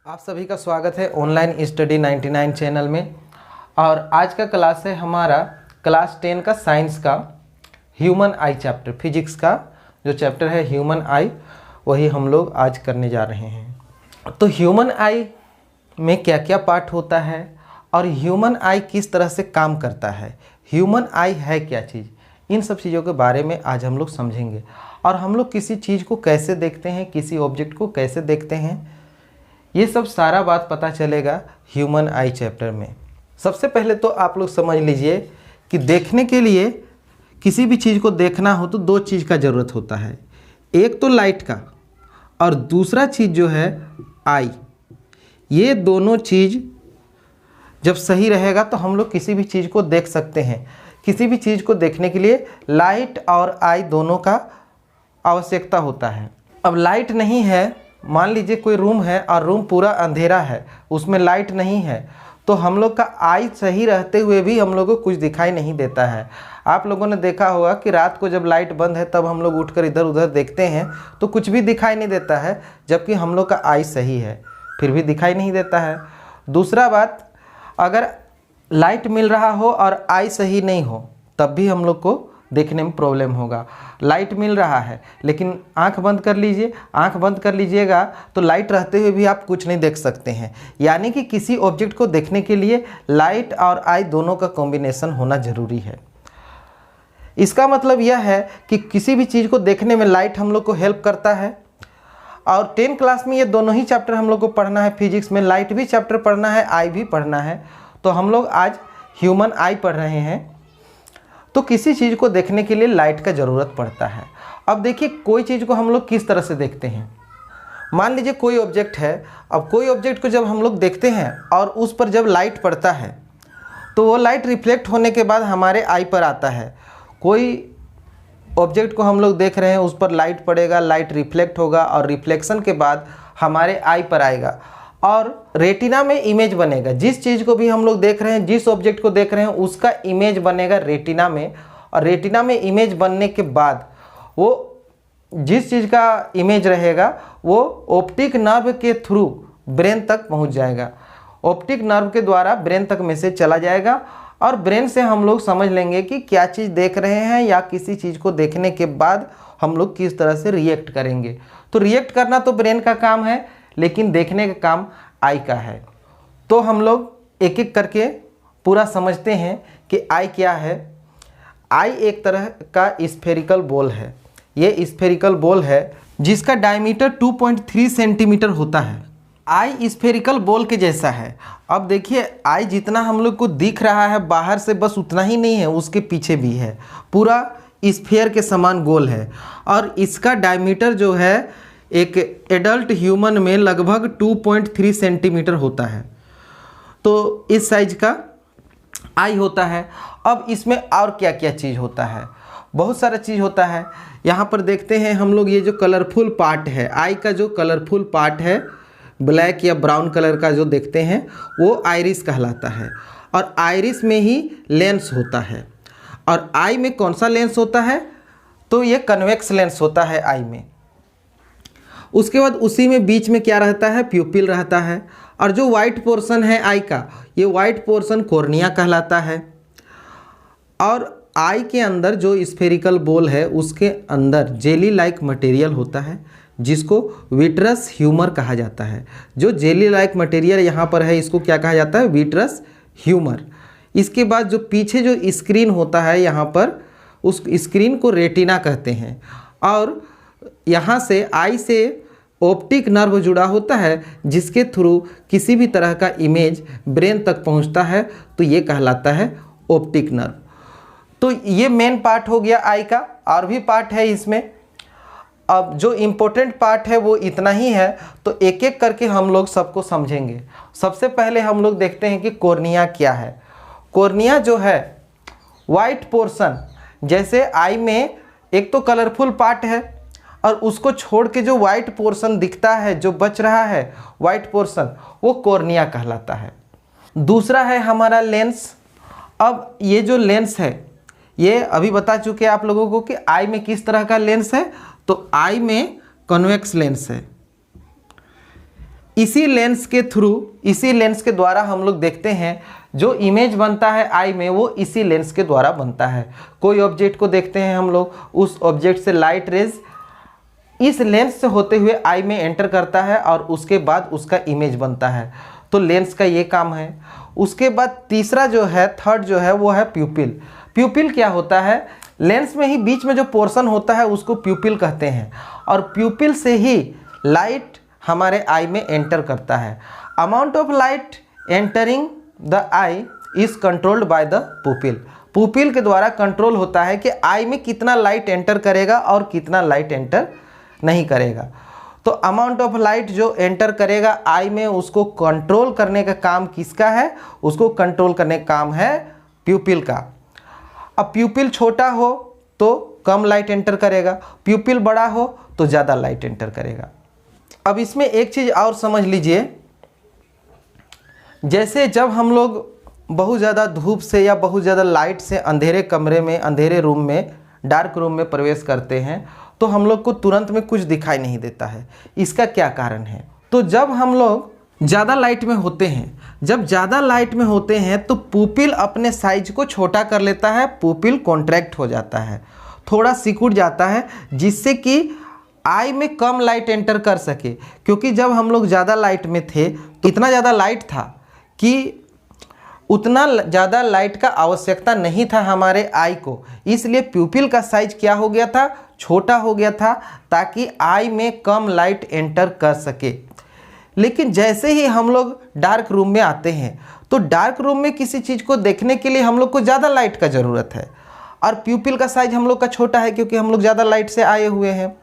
आप सभी का स्वागत है ऑनलाइन स्टडी 99 चैनल में। और आज का क्लास है हमारा क्लास 10 का साइंस का ह्यूमन आई चैप्टर, फिजिक्स का जो चैप्टर है ह्यूमन आई, वही हम लोग आज करने जा रहे हैं। तो ह्यूमन आई में क्या क्या पार्ट होता है और ह्यूमन आई किस तरह से काम करता है, ह्यूमन आई है क्या चीज़, इन सब चीज़ों के बारे में आज हम लोग समझेंगे। और हम लोग किसी चीज़ को कैसे देखते हैं, किसी ऑब्जेक्ट को कैसे देखते हैं, ये सब सारा बात पता चलेगा ह्यूमन आई चैप्टर में। सबसे पहले तो आप लोग समझ लीजिए कि देखने के लिए, किसी भी चीज़ को देखना हो तो दो चीज़ का ज़रूरत होता है, एक तो लाइट का और दूसरा चीज़ जो है आई। ये दोनों चीज़ जब सही रहेगा तो हम लोग किसी भी चीज़ को देख सकते हैं। किसी भी चीज़ को देखने के लिए लाइट और आई दोनों का आवश्यकता होता है। अब लाइट नहीं है, मान लीजिए कोई रूम है और रूम पूरा अंधेरा है, उसमें लाइट नहीं है, तो हम लोग का आई सही रहते हुए भी हम लोग को कुछ दिखाई नहीं देता है। आप लोगों ने देखा होगा कि रात को जब लाइट बंद है तब हम लोग उठकर इधर उधर देखते हैं तो कुछ भी दिखाई नहीं देता है, जबकि हम लोग का आई सही है फिर भी दिखाई नहीं देता है। दूसरा बात, अगर लाइट मिल रहा हो और आई सही नहीं हो तब भी हम लोग को देखने में प्रॉब्लम होगा। लाइट मिल रहा है लेकिन आंख बंद कर लीजिए, आंख बंद कर लीजिएगा तो लाइट रहते हुए भी आप कुछ नहीं देख सकते हैं। यानी कि किसी ऑब्जेक्ट को देखने के लिए लाइट और आई दोनों का कॉम्बिनेशन होना ज़रूरी है। इसका मतलब यह है कि किसी भी चीज़ को देखने में लाइट हम लोग को हेल्प करता है। और 10 क्लास में ये दोनों ही चैप्टर हम लोग को पढ़ना है। फिजिक्स में लाइट भी चैप्टर पढ़ना है, आई भी पढ़ना है। तो हम लोग आज ह्यूमन आई पढ़ रहे हैं। तो किसी चीज़ को देखने के लिए लाइट का ज़रूरत पड़ता है। अब देखिए, कोई चीज़ को हम लोग किस तरह से देखते हैं। मान लीजिए कोई ऑब्जेक्ट है, अब कोई ऑब्जेक्ट को जब हम लोग देखते हैं और उस पर जब लाइट पड़ता है तो वो लाइट रिफ्लेक्ट होने के बाद हमारे आई पर आता है। कोई ऑब्जेक्ट को हम लोग देख रहे हैं, उस पर लाइट पड़ेगा, लाइट रिफ्लेक्ट होगा और रिफ्लेक्शन के बाद हमारे आई पर आएगा और रेटिना में इमेज बनेगा। जिस चीज़ को भी हम लोग देख रहे हैं, जिस ऑब्जेक्ट को देख रहे हैं, उसका इमेज बनेगा रेटिना में। और रेटिना में इमेज बनने के बाद वो जिस चीज़ का इमेज रहेगा वो ऑप्टिक नर्व के थ्रू ब्रेन तक पहुंच जाएगा। ऑप्टिक नर्व के द्वारा ब्रेन तक मैसेज चला जाएगा और ब्रेन से हम लोग समझ लेंगे कि क्या चीज़ देख रहे हैं, या किसी चीज़ को देखने के बाद हम लोग किस तरह से रिएक्ट करेंगे। तो रिएक्ट करना तो ब्रेन का काम है, लेकिन देखने का काम आई का है। तो हम लोग एक एक करके पूरा समझते हैं कि आई क्या है। आई एक तरह का स्फेरिकल बॉल है। ये स्फेरिकल बॉल है जिसका डायमीटर 2.3 सेंटीमीटर होता है। आई स्फेरिकल बॉल के जैसा है। अब देखिए, आई जितना हम लोग को दिख रहा है बाहर से, बस उतना ही नहीं है, उसके पीछे भी है, पूरा स्फीयर के समान गोल है। और इसका डायमीटर जो है एक एडल्ट ह्यूमन में लगभग 2.3 सेंटीमीटर होता है। तो इस साइज का आई होता है। अब इसमें और क्या क्या चीज़ होता है, बहुत सारा चीज़ होता है। यहाँ पर देखते हैं हम लोग, ये जो कलरफुल पार्ट है, आई का जो कलरफुल पार्ट है, ब्लैक या ब्राउन कलर का जो देखते हैं, वो आइरिस कहलाता है। और आइरिस में ही लेंस होता है। और आई में कौन सा लेंस होता है, तो ये कन्वेक्स लेंस होता है आई में। उसके बाद उसी में बीच में क्या रहता है, प्यूपिल रहता है। और जो वाइट पोर्शन है आई का, ये वाइट पोर्शन कॉर्निया कहलाता है। और आई के अंदर जो स्फेरिकल बॉल है उसके अंदर जेली लाइक मटेरियल होता है जिसको विट्रस ह्यूमर कहा जाता है। जो जेली लाइक मटेरियल यहाँ पर है इसको क्या कहा जाता है, विट्रस ह्यूमर। इसके बाद जो पीछे जो स्क्रीन होता है यहाँ पर, उस स्क्रीन को रेटिना कहते हैं। और यहाँ से आई से ऑप्टिक नर्व जुड़ा होता है जिसके थ्रू किसी भी तरह का इमेज ब्रेन तक पहुँचता है, तो ये कहलाता है ऑप्टिक नर्व। तो ये मेन पार्ट हो गया आई का। और भी पार्ट है इसमें। अब जो इम्पोर्टेंट पार्ट है वो इतना ही है, तो एक एक करके हम लोग सबको समझेंगे। सबसे पहले हम लोग देखते हैं कि कॉर्निया क्या है। कॉर्निया जो है वाइट पोर्शन, जैसे आई में एक तो कलरफुल पार्ट है और उसको छोड़ के जो वाइट पोर्शन दिखता है, जो बच रहा है वाइट पोर्शन, वो कॉर्निया कहलाता है। दूसरा है हमारा लेंस। अब ये जो लेंस है, ये अभी बता चुके आप लोगों को कि आई में किस तरह का लेंस है। तो आई में कन्वेक्स लेंस है। इसी लेंस के थ्रू, इसी लेंस के द्वारा हम लोग देखते हैं जो इमेज बनता है आई में, वो इसी लेंस के द्वारा बनता है। कोई ऑब्जेक्ट को देखते हैं हम लोग, उस ऑब्जेक्ट से लाइट रेज इस लेंस से होते हुए आई में एंटर करता है और उसके बाद उसका इमेज बनता है। तो लेंस का ये काम है। उसके बाद तीसरा जो है, थर्ड जो है, वो है प्यूपिल। प्यूपिल क्या होता है? लेंस में ही बीच में जो पोर्शन होता है उसको प्यूपिल कहते हैं, और प्यूपिल से ही लाइट हमारे आई में एंटर करता है। Amount of light entering the I is controlled by the pupil. Pupil के द्वारा कंट्रोल होता है कि आई में कितना लाइट एंटर करेगा और कितना लाइट एंटर नहीं करेगा। तो अमाउंट ऑफ लाइट जो एंटर करेगा आई में, उसको कंट्रोल करने का काम किसका है? उसको कंट्रोल करने का काम है प्यूपिल का। अब प्यूपिल छोटा हो तो कम लाइट एंटर करेगा, प्यूपिल बड़ा हो तो ज़्यादा लाइट एंटर करेगा। अब इसमें एक चीज़ और समझ लीजिए, जैसे जब हम लोग बहुत ज़्यादा धूप से या बहुत ज़्यादा लाइट से अंधेरे कमरे में, अंधेरे रूम में, डार्क रूम में प्रवेश करते हैं तो हम लोग को तुरंत में कुछ दिखाई नहीं देता है। इसका क्या कारण है? तो जब हम लोग ज़्यादा लाइट में होते हैं, जब ज़्यादा लाइट में होते हैं तो पुपिल अपने साइज को छोटा कर लेता है, पुपिल कॉन्ट्रैक्ट हो जाता है, थोड़ा सिकुड़ जाता है, जिससे कि आई में कम लाइट एंटर कर सके। क्योंकि जब हम लोग ज़्यादा लाइट में थे तो इतना ज़्यादा लाइट था कि उतना ज़्यादा लाइट का आवश्यकता नहीं था हमारे आई को, इसलिए प्यूपिल का साइज क्या हो गया था? छोटा हो गया था, ताकि आई में कम लाइट एंटर कर सके। लेकिन जैसे ही हम लोग डार्क रूम में आते हैं तो डार्क रूम में किसी चीज़ को देखने के लिए हम लोग को ज़्यादा लाइट का ज़रूरत है, और प्यूपिल का साइज हम लोग का छोटा है क्योंकि हम लोग ज़्यादा लाइट से आए हुए हैं,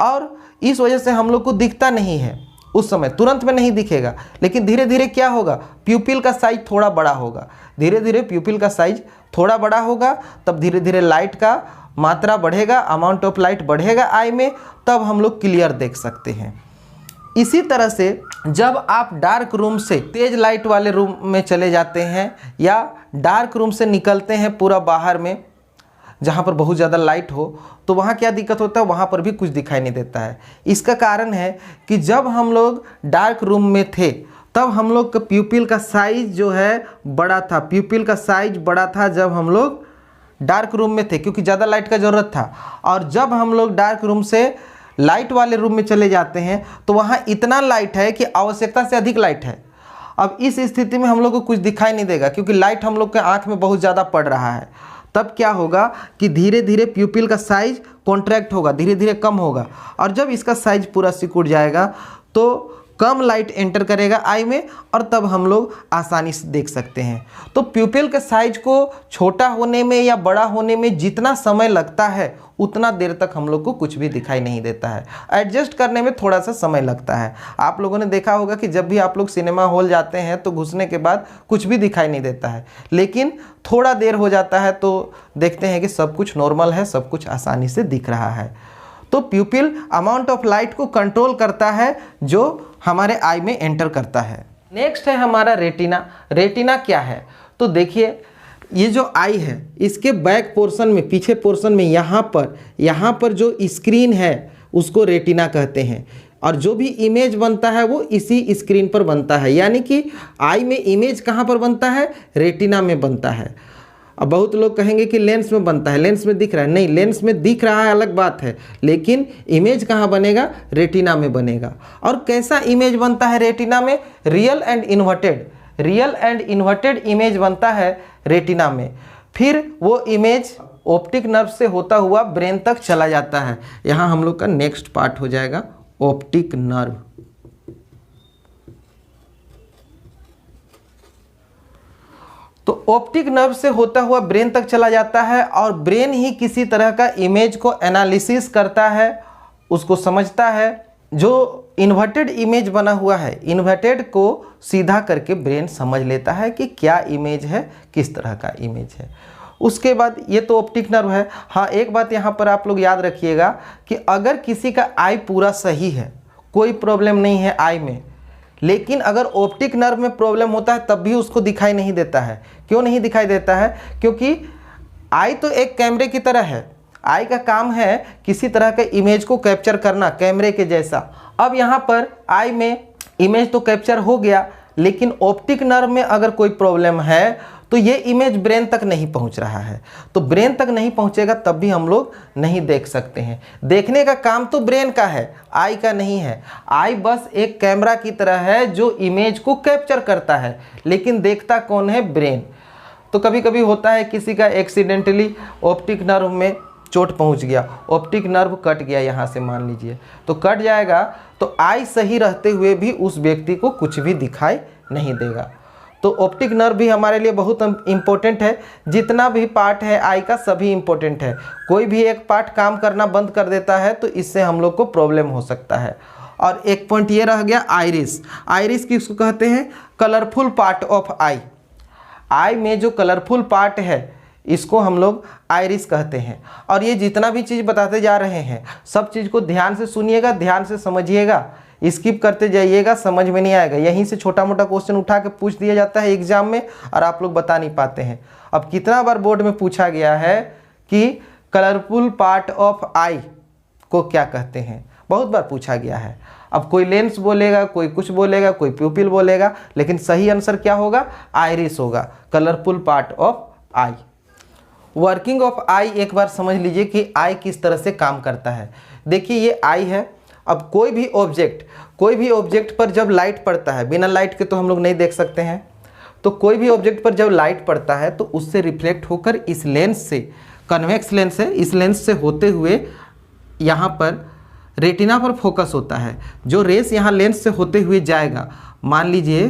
और इस वजह से हम लोग को दिखता नहीं है। उस समय तुरंत में नहीं दिखेगा, लेकिन धीरे धीरे क्या होगा? प्यूपिल का साइज थोड़ा बड़ा होगा, धीरे धीरे प्यूपिल का साइज थोड़ा बड़ा होगा, तब धीरे धीरे लाइट का मात्रा बढ़ेगा, अमाउंट ऑफ लाइट बढ़ेगा आई में, तब हम लोग क्लियर देख सकते हैं। इसी तरह से जब आप डार्क रूम से तेज लाइट वाले रूम में चले जाते हैं या डार्क रूम से निकलते हैं पूरा बाहर में जहाँ पर बहुत ज़्यादा लाइट हो, तो वहाँ क्या दिक्कत होता है? वहाँ पर भी कुछ दिखाई नहीं देता है। इसका कारण है कि जब हम लोग डार्क रूम में थे तब हम लोग का प्यूपिल का साइज जो है बड़ा था, प्यूपिल का साइज बड़ा था जब हम लोग डार्क रूम में थे, क्योंकि ज़्यादा लाइट का ज़रूरत था। और जब हम लोग डार्क रूम से लाइट वाले रूम में चले जाते हैं तो वहाँ इतना लाइट है कि आवश्यकता से अधिक लाइट है। अब इस स्थिति में हम लोग को कुछ दिखाई नहीं देगा, क्योंकि लाइट हम लोग के आँख में बहुत ज़्यादा पड़ रहा है। तब क्या होगा कि धीरे धीरे प्यूपिल का साइज कॉन्ट्रैक्ट होगा, धीरे धीरे कम होगा, और जब इसका साइज पूरा सिकुड़ जाएगा तो कम लाइट एंटर करेगा आई में, और तब हम लोग आसानी से देख सकते हैं। तो प्यूपिल के साइज को छोटा होने में या बड़ा होने में जितना समय लगता है उतना देर तक हम लोग को कुछ भी दिखाई नहीं देता है। एडजस्ट करने में थोड़ा सा समय लगता है। आप लोगों ने देखा होगा कि जब भी आप लोग सिनेमा हॉल जाते हैं तो घुसने के बाद कुछ भी दिखाई नहीं देता है, लेकिन थोड़ा देर हो जाता है तो देखते हैं कि सब कुछ नॉर्मल है, सब कुछ आसानी से दिख रहा है। तो प्यूपिल अमाउंट ऑफ लाइट को कंट्रोल करता है जो हमारे आई में एंटर करता है। नेक्स्ट है हमारा रेटिना। रेटिना क्या है? तो देखिए, ये जो आई है इसके बैक पोर्शन में, पीछे पोर्शन में यहाँ पर जो स्क्रीन है उसको रेटिना कहते हैं, और जो भी इमेज बनता है वो इसी स्क्रीन पर बनता है। यानी कि आई में इमेज कहाँ पर बनता है? रेटिना में बनता है। अब बहुत लोग कहेंगे कि लेंस में बनता है, लेंस में दिख रहा है। नहीं, लेंस में दिख रहा है अलग बात है, लेकिन इमेज कहाँ बनेगा? रेटिना में बनेगा। और कैसा इमेज बनता है रेटिना में? Real and inverted, real and inverted image बनता है रेटिना में। फिर वो इमेज ऑप्टिक नर्व से होता हुआ ब्रेन तक चला जाता है। यहाँ हम लोग का नेक्स्ट पार्ट हो जाएगा ऑप्टिक नर्व। तो ऑप्टिक नर्व से होता हुआ ब्रेन तक चला जाता है, और ब्रेन ही किसी तरह का इमेज को एनालिसिस करता है, उसको समझता है। जो इन्वर्टेड इमेज बना हुआ है, इन्वर्टेड को सीधा करके ब्रेन समझ लेता है कि क्या इमेज है, किस तरह का इमेज है। उसके बाद ये तो ऑप्टिक नर्व है। हाँ, एक बात यहाँ पर आप लोग याद रखिएगा कि अगर किसी का आई पूरा सही है, कोई प्रॉब्लम नहीं है आई में, लेकिन अगर ऑप्टिक नर्व में प्रॉब्लम होता है तब भी उसको दिखाई नहीं देता है। क्यों नहीं दिखाई देता है? क्योंकि आई तो एक कैमरे की तरह है, आई का काम है किसी तरह के इमेज को कैप्चर करना कैमरे के जैसा। अब यहाँ पर आई में इमेज तो कैप्चर हो गया, लेकिन ऑप्टिक नर्व में अगर कोई प्रॉब्लम है तो ये इमेज ब्रेन तक नहीं पहुंच रहा है। तो ब्रेन तक नहीं पहुंचेगा तब भी हम लोग नहीं देख सकते हैं। देखने का काम तो ब्रेन का है, आई का नहीं है। आई बस एक कैमरा की तरह है जो इमेज को कैप्चर करता है, लेकिन देखता कौन है? ब्रेन। तो कभी कभी होता है किसी का एक्सीडेंटली ऑप्टिक नर्व में चोट पहुंच गया, ऑप्टिक नर्व कट गया यहाँ से, मान लीजिए तो कट जाएगा, तो आई सही रहते हुए भी उस व्यक्ति को कुछ भी दिखाई नहीं देगा। तो ऑप्टिक नर्व भी हमारे लिए बहुत इम्पोर्टेंट है। जितना भी पार्ट है आई का सभी इम्पोर्टेंट है। कोई भी एक पार्ट काम करना बंद कर देता है तो इससे हम लोग को प्रॉब्लम हो सकता है। और एक पॉइंट ये रह गया आइरिस। आइरिस किसको कहते हैं? कलरफुल पार्ट ऑफ आई। आई में जो कलरफुल पार्ट है इसको हम लोग आइरिस कहते हैं। और ये जितना भी चीज़ बताते जा रहे हैं सब चीज़ को ध्यान से सुनिएगा, ध्यान से समझिएगा, स्किप करते जाइएगा, समझ में नहीं आएगा। यहीं से छोटा मोटा क्वेश्चन उठा के पूछ दिया जाता है एग्जाम में और आप लोग बता नहीं पाते हैं। अब कितना बार बोर्ड में पूछा गया है कि कलरफुल पार्ट ऑफ आई को क्या कहते हैं? बहुत बार पूछा गया है। अब कोई लेंस बोलेगा, कोई कुछ बोलेगा, कोई प्यूपिल बोलेगा, लेकिन सही आंसर क्या होगा? आइरिस होगा, colourful part of eye. Working of eye एक बार समझ लीजिए कि आई किस तरह से काम करता है। देखिए ये आई है। अब कोई भी ऑब्जेक्ट पर जब लाइट पड़ता है, बिना लाइट के तो हम लोग नहीं देख सकते हैं, तो कोई भी ऑब्जेक्ट पर जब लाइट पड़ता है तो उससे रिफ्लेक्ट होकर इस लेंस से, कन्वेक्स लेंस है, इस लेंस से होते हुए यहाँ पर रेटिना पर फोकस होता है। जो रेस यहाँ लेंस से होते हुए जाएगा, मान लीजिए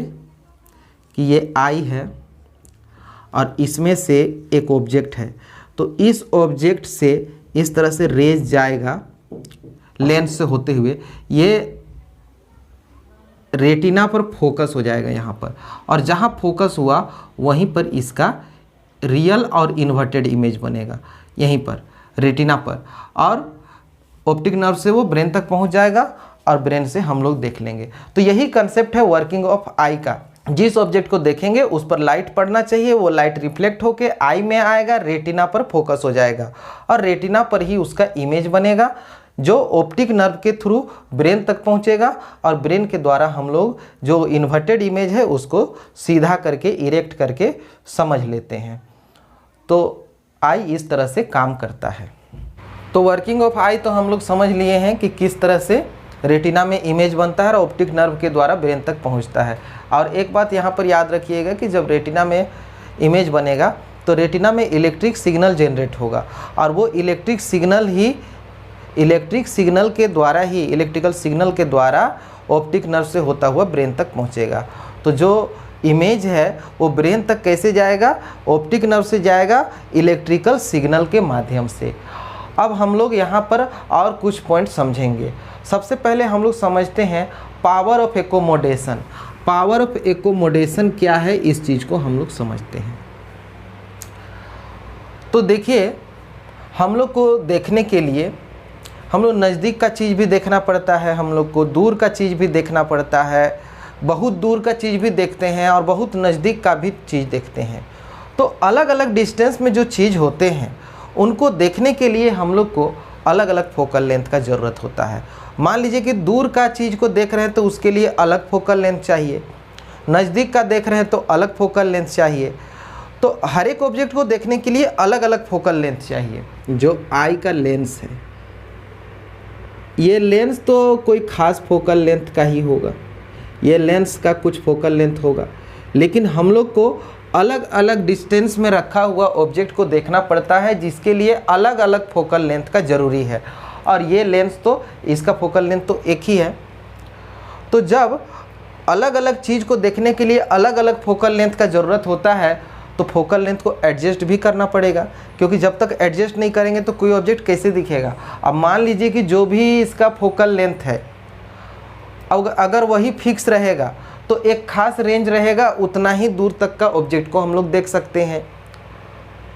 कि ये आई है और इसमें से एक ऑब्जेक्ट है, तो इस ऑब्जेक्ट से इस तरह से रेज जाएगा लेंस से होते हुए, ये रेटिना पर फोकस हो जाएगा यहाँ पर, और जहाँ फोकस हुआ वहीं पर इसका रियल और इन्वर्टेड इमेज बनेगा, यहीं पर रेटिना पर, और ऑप्टिक नर्व से वो ब्रेन तक पहुँच जाएगा और ब्रेन से हम लोग देख लेंगे। तो यही कंसेप्ट है वर्किंग ऑफ आई का। जिस ऑब्जेक्ट को देखेंगे उस पर लाइट पड़ना चाहिए, वो लाइट रिफ्लेक्ट होके आई में आएगा, रेटिना पर फोकस हो जाएगा और रेटिना पर ही उसका इमेज बनेगा जो ऑप्टिक नर्व के थ्रू ब्रेन तक पहुंचेगा और ब्रेन के द्वारा हम लोग जो इन्वर्टेड इमेज है उसको सीधा करके, इरेक्ट करके समझ लेते हैं। तो आई इस तरह से काम करता है। तो वर्किंग ऑफ आई तो हम लोग समझ लिए हैं कि किस तरह से रेटिना में इमेज बनता है और ऑप्टिक नर्व के द्वारा ब्रेन तक पहुंचता है। और एक बात यहाँ पर याद रखिएगा कि जब रेटिना में इमेज बनेगा तो रेटिना में इलेक्ट्रिक सिग्नल जनरेट होगा और वो इलेक्ट्रिक सिग्नल के द्वारा ऑप्टिक नर्व से होता हुआ ब्रेन तक पहुँचेगा। तो जो इमेज है वो ब्रेन तक कैसे जाएगा? ऑप्टिक नर्व से जाएगा, इलेक्ट्रिकल सिग्नल के माध्यम से। अब हम लोग यहाँ पर और कुछ पॉइंट समझेंगे। सबसे पहले हम लोग समझते हैं power of accommodation. Power of accommodation क्या है, इस चीज़ को हम लोग समझते हैं। तो देखिए, हम लोग को देखने के लिए हम लोग नज़दीक का चीज़ भी देखना पड़ता है, हम लोग को दूर का चीज़ भी देखना पड़ता है, बहुत दूर का चीज़ भी देखते हैं और बहुत नज़दीक का भी चीज़ देखते हैं। तो अलग अलग डिस्टेंस में जो चीज़ होते हैं उनको देखने के लिए हम लोग को अलग अलग फोकल लेंथ का ज़रूरत होता है। मान लीजिए कि दूर का चीज़ को देख रहे हैं तो उसके लिए अलग फोकल लेंथ चाहिए, नज़दीक का देख रहे हैं तो अलग फोकल लेंथ चाहिए। तो हर एक ऑब्जेक्ट को देखने के लिए अलग अलग फोकल लेंथ चाहिए। जो आई का लेंस है, ये लेंस तो कोई ख़ास फोकल लेंथ का ही होगा, ये लेंस का कुछ फोकल लेंथ होगा, लेकिन हम लोग को अलग अलग डिस्टेंस में रखा हुआ ऑब्जेक्ट को देखना पड़ता है जिसके लिए अलग अलग फोकल लेंथ का ज़रूरी है। और ये लेंस तो, इसका फोकल लेंथ तो एक ही है। तो जब अलग अलग चीज़ को देखने के लिए अलग अलग फोकल लेंथ का ज़रूरत होता है तो फोकल लेंथ को एडजस्ट भी करना पड़ेगा, क्योंकि जब तक एडजस्ट नहीं करेंगे तो कोई ऑब्जेक्ट कैसे दिखेगा। अब मान लीजिए कि जो भी इसका फोकल लेंथ है अगर वही फिक्स रहेगा तो एक खास रेंज रहेगा, उतना ही दूर तक का ऑब्जेक्ट को हम लोग देख सकते हैं,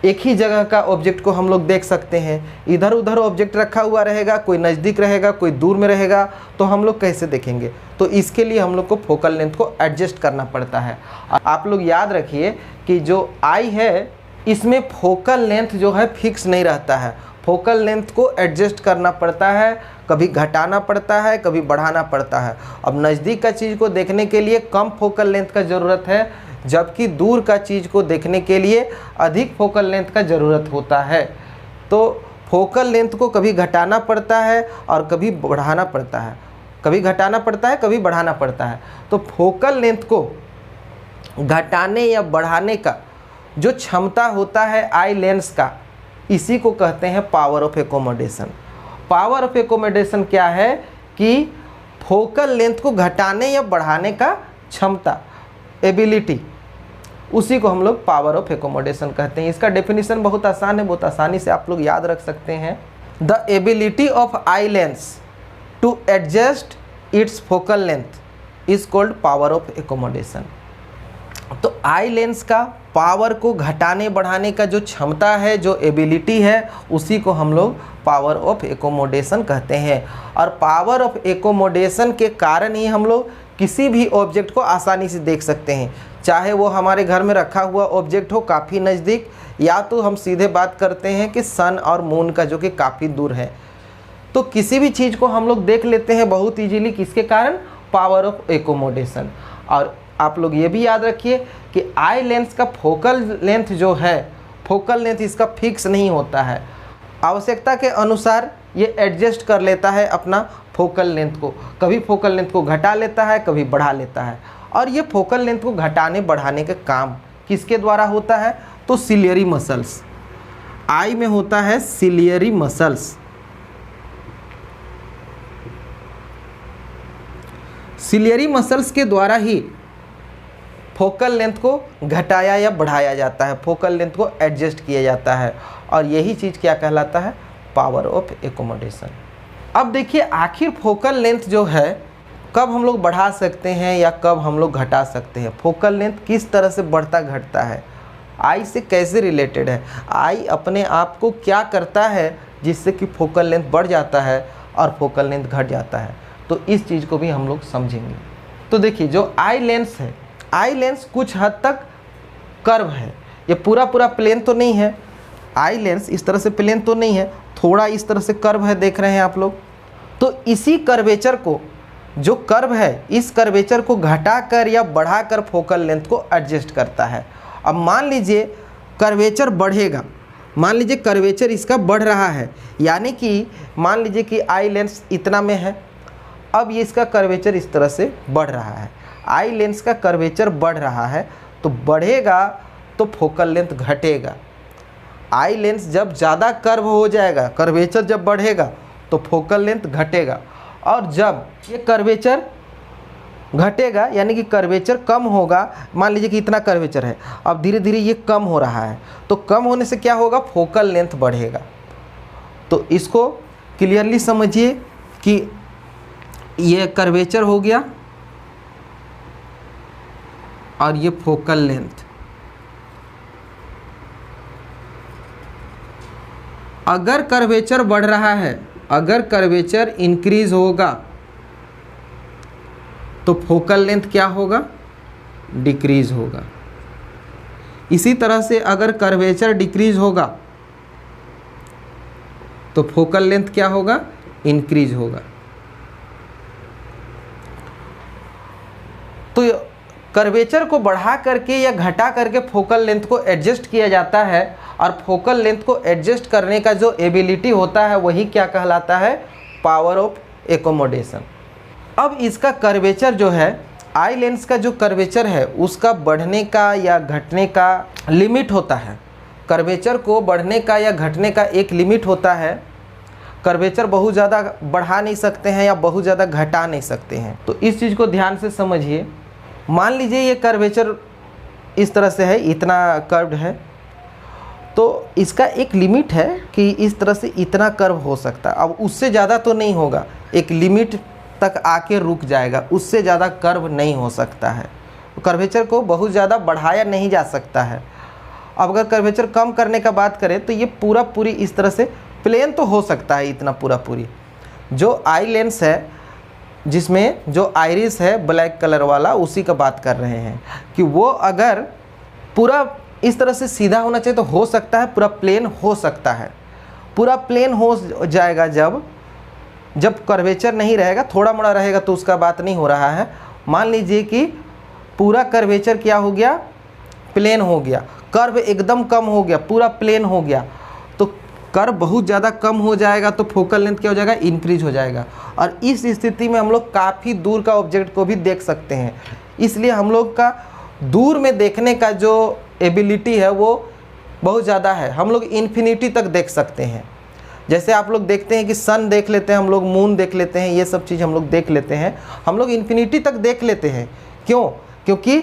एक ही जगह का ऑब्जेक्ट को हम लोग देख सकते हैं। इधर उधर ऑब्जेक्ट रखा हुआ रहेगा, कोई नज़दीक रहेगा, कोई दूर में रहेगा, तो हम लोग कैसे देखेंगे? तो इसके लिए हम लोग को फोकल लेंथ को एडजस्ट करना पड़ता है। आप लोग याद रखिए कि जो आई है इसमें फोकल लेंथ जो है फिक्स नहीं रहता है, फोकल लेंथ को एडजस्ट करना पड़ता है, कभी घटाना पड़ता है, कभी बढ़ाना पड़ता है। अब नज़दीक का चीज़ को देखने के लिए कम फोकल लेंथ का ज़रूरत है, जबकि दूर का चीज़ को देखने के लिए अधिक फोकल लेंथ का ज़रूरत होता है। तो फोकल लेंथ को कभी घटाना पड़ता है और कभी बढ़ाना पड़ता है, कभी घटाना पड़ता है, कभी बढ़ाना पड़ता है। तो फोकल लेंथ को घटाने या बढ़ाने का जो क्षमता होता है आई लेंस का, इसी को कहते हैं power of accommodation. Power of accommodation क्या है कि फोकल लेंथ को घटाने या बढ़ाने का क्षमता, एबिलिटी, उसी को हम लोग पावर ऑफ एकोमोडेशन कहते हैं। इसका डेफिनेशन बहुत आसान है, बहुत आसानी से आप लोग याद रख सकते हैं। The ability of eye lens to adjust its focal length is called power of accommodation. तो आई लेंस का पावर को घटाने बढ़ाने का जो क्षमता है, जो एबिलिटी है, उसी को हम लोग पावर ऑफ एकोमोडेशन कहते हैं। और पावर ऑफ एकोमोडेशन के कारण ही हम लोग किसी भी ऑब्जेक्ट को आसानी से देख सकते हैं, चाहे वो हमारे घर में रखा हुआ ऑब्जेक्ट हो काफ़ी नज़दीक, या तो हम सीधे बात करते हैं कि सन और मून का जो कि काफ़ी दूर है। तो किसी भी चीज़ को हम लोग देख लेते हैं बहुत ईजीली, किसके कारण? Power of accommodation. और आप लोग ये भी याद रखिए कि आई लेंस का फोकल लेंथ जो है, फोकल लेंथ इसका फिक्स नहीं होता है, आवश्यकता के अनुसार ये एडजस्ट कर लेता है अपना फोकल लेंथ को। कभी फोकल लेंथ को घटा लेता है, कभी बढ़ा लेता है। और ये फोकल लेंथ को घटाने बढ़ाने का काम किसके द्वारा होता है? तो सिलियरी मसल्स, आई में होता है सिलियरी मसल्स। सिलियरी मसल्स के द्वारा ही फोकल लेंथ को घटाया या बढ़ाया जाता है, फोकल लेंथ को एडजस्ट किया जाता है। और यही चीज़ क्या कहलाता है? Power of accommodation. अब देखिए आखिर फोकल लेंथ जो है कब हम लोग बढ़ा सकते हैं या कब हम लोग घटा सकते हैं? फोकल लेंथ किस तरह से बढ़ता घटता है, आई से कैसे रिलेटेड है? आई अपने आप को क्या करता है जिससे कि फोकल लेंथ बढ़ जाता है और फोकल लेंथ घट जाता है? तो इस चीज़ को भी हम लोग समझेंगे। तो देखिए जो आई लेंस है, आई लेंस कुछ हद तक कर्व है, ये पूरा प्लेन तो नहीं है। आई लेंस इस तरह से प्लेन तो नहीं है, थोड़ा इस तरह से कर्व है, देख रहे हैं आप लोग। तो इसी कर्वेचर को, जो कर्व है, इस कर्वेचर को घटाकर या बढ़ाकर फोकल लेंथ को एडजस्ट करता है। अब मान लीजिए कर्वेचर बढ़ेगा, मान लीजिए कर्वेचर इसका बढ़ रहा है, यानी कि मान लीजिए कि आई लेंस इतना में है, अब ये इसका कर्वेचर इस तरह से बढ़ रहा है। आई लेंस का कर्वेचर बढ़ रहा है, तो बढ़ेगा तो फोकल लेंथ घटेगा। आई लेंस जब ज़्यादा कर्व हो जाएगा, कर्वेचर जब बढ़ेगा तो फोकल लेंथ घटेगा। और जब ये कर्वेचर घटेगा यानी कि कर्वेचर कम होगा, मान लीजिए कि इतना कर्वेचर है, अब धीरे धीरे ये कम हो रहा है, तो कम होने से क्या होगा? फोकल लेंथ बढ़ेगा। तो इसको क्लियरली समझिए कि ये कर्वेचर हो गया और ये फोकल लेंथ। अगर कर्वेचर बढ़ रहा है, अगर कर्वेचर इंक्रीज होगा तो फोकल लेंथ क्या होगा? डिक्रीज होगा। इसी तरह से अगर कर्वेचर डिक्रीज होगा तो फोकल लेंथ क्या होगा? इंक्रीज होगा। तो कर्वेचर को बढ़ा करके या घटा करके फोकल लेंथ को एडजस्ट किया जाता है, और फोकल लेंथ को एडजस्ट करने का जो एबिलिटी होता है वही क्या कहलाता है? Power of accommodation. अब इसका कर्वेचर जो है, आई लेंस का जो कर्वेचर है उसका बढ़ने का या घटने का लिमिट होता है। कर्वेचर को बढ़ने का या घटने का एक लिमिट होता है। कर्वेचर बहुत ज़्यादा बढ़ा नहीं सकते हैं या बहुत ज़्यादा घटा नहीं सकते हैं। तो इस चीज़ को ध्यान से समझिए। मान लीजिए ये कर्वेचर इस तरह से है, इतना कर्व्ड है, तो इसका एक लिमिट है कि इस तरह से इतना कर्व हो सकता है। अब उससे ज़्यादा तो नहीं होगा, एक लिमिट तक आके रुक जाएगा, उससे ज़्यादा कर्व नहीं हो सकता है। कर्वेचर को बहुत ज़्यादा बढ़ाया नहीं जा सकता है। अब अगर कर्वेचर कम करने का बात करें तो ये पूरा पूरी इस तरह से प्लेन तो हो सकता है, इतना पूरा पूरी। जो आई लेंस है, जिसमें जो आइरिस है ब्लैक कलर वाला, उसी का बात कर रहे हैं कि वो अगर पूरा इस तरह से सीधा होना चाहिए तो हो सकता है, पूरा प्लेन हो सकता है, पूरा प्लेन हो जाएगा जब कर्वेचर नहीं रहेगा, थोड़ा मोड़ा रहेगा तो उसका बात नहीं हो रहा है। मान लीजिए कि पूरा कर्वेचर क्या हो गया, प्लेन हो गया, कर्व एकदम कम हो गया, पूरा प्लेन हो गया, तो कर्व बहुत ज़्यादा कम हो जाएगा तो फोकल लेंथ क्या हो जाएगा, इंक्रीज हो जाएगा। और इस स्थिति में हम लोग काफ़ी दूर का ऑब्जेक्ट को भी देख सकते हैं। इसलिए हम लोग का दूर में देखने का जो एबिलिटी है वो बहुत ज़्यादा है। हम लोग इन्फिनिटी तक देख सकते हैं। जैसे आप लोग देखते हैं कि सन देख लेते हैं, हम लोग मून देख लेते हैं, ये सब चीज़ हम लोग देख लेते हैं, हम लोग इन्फिनिटी तक देख लेते हैं। क्यों? क्योंकि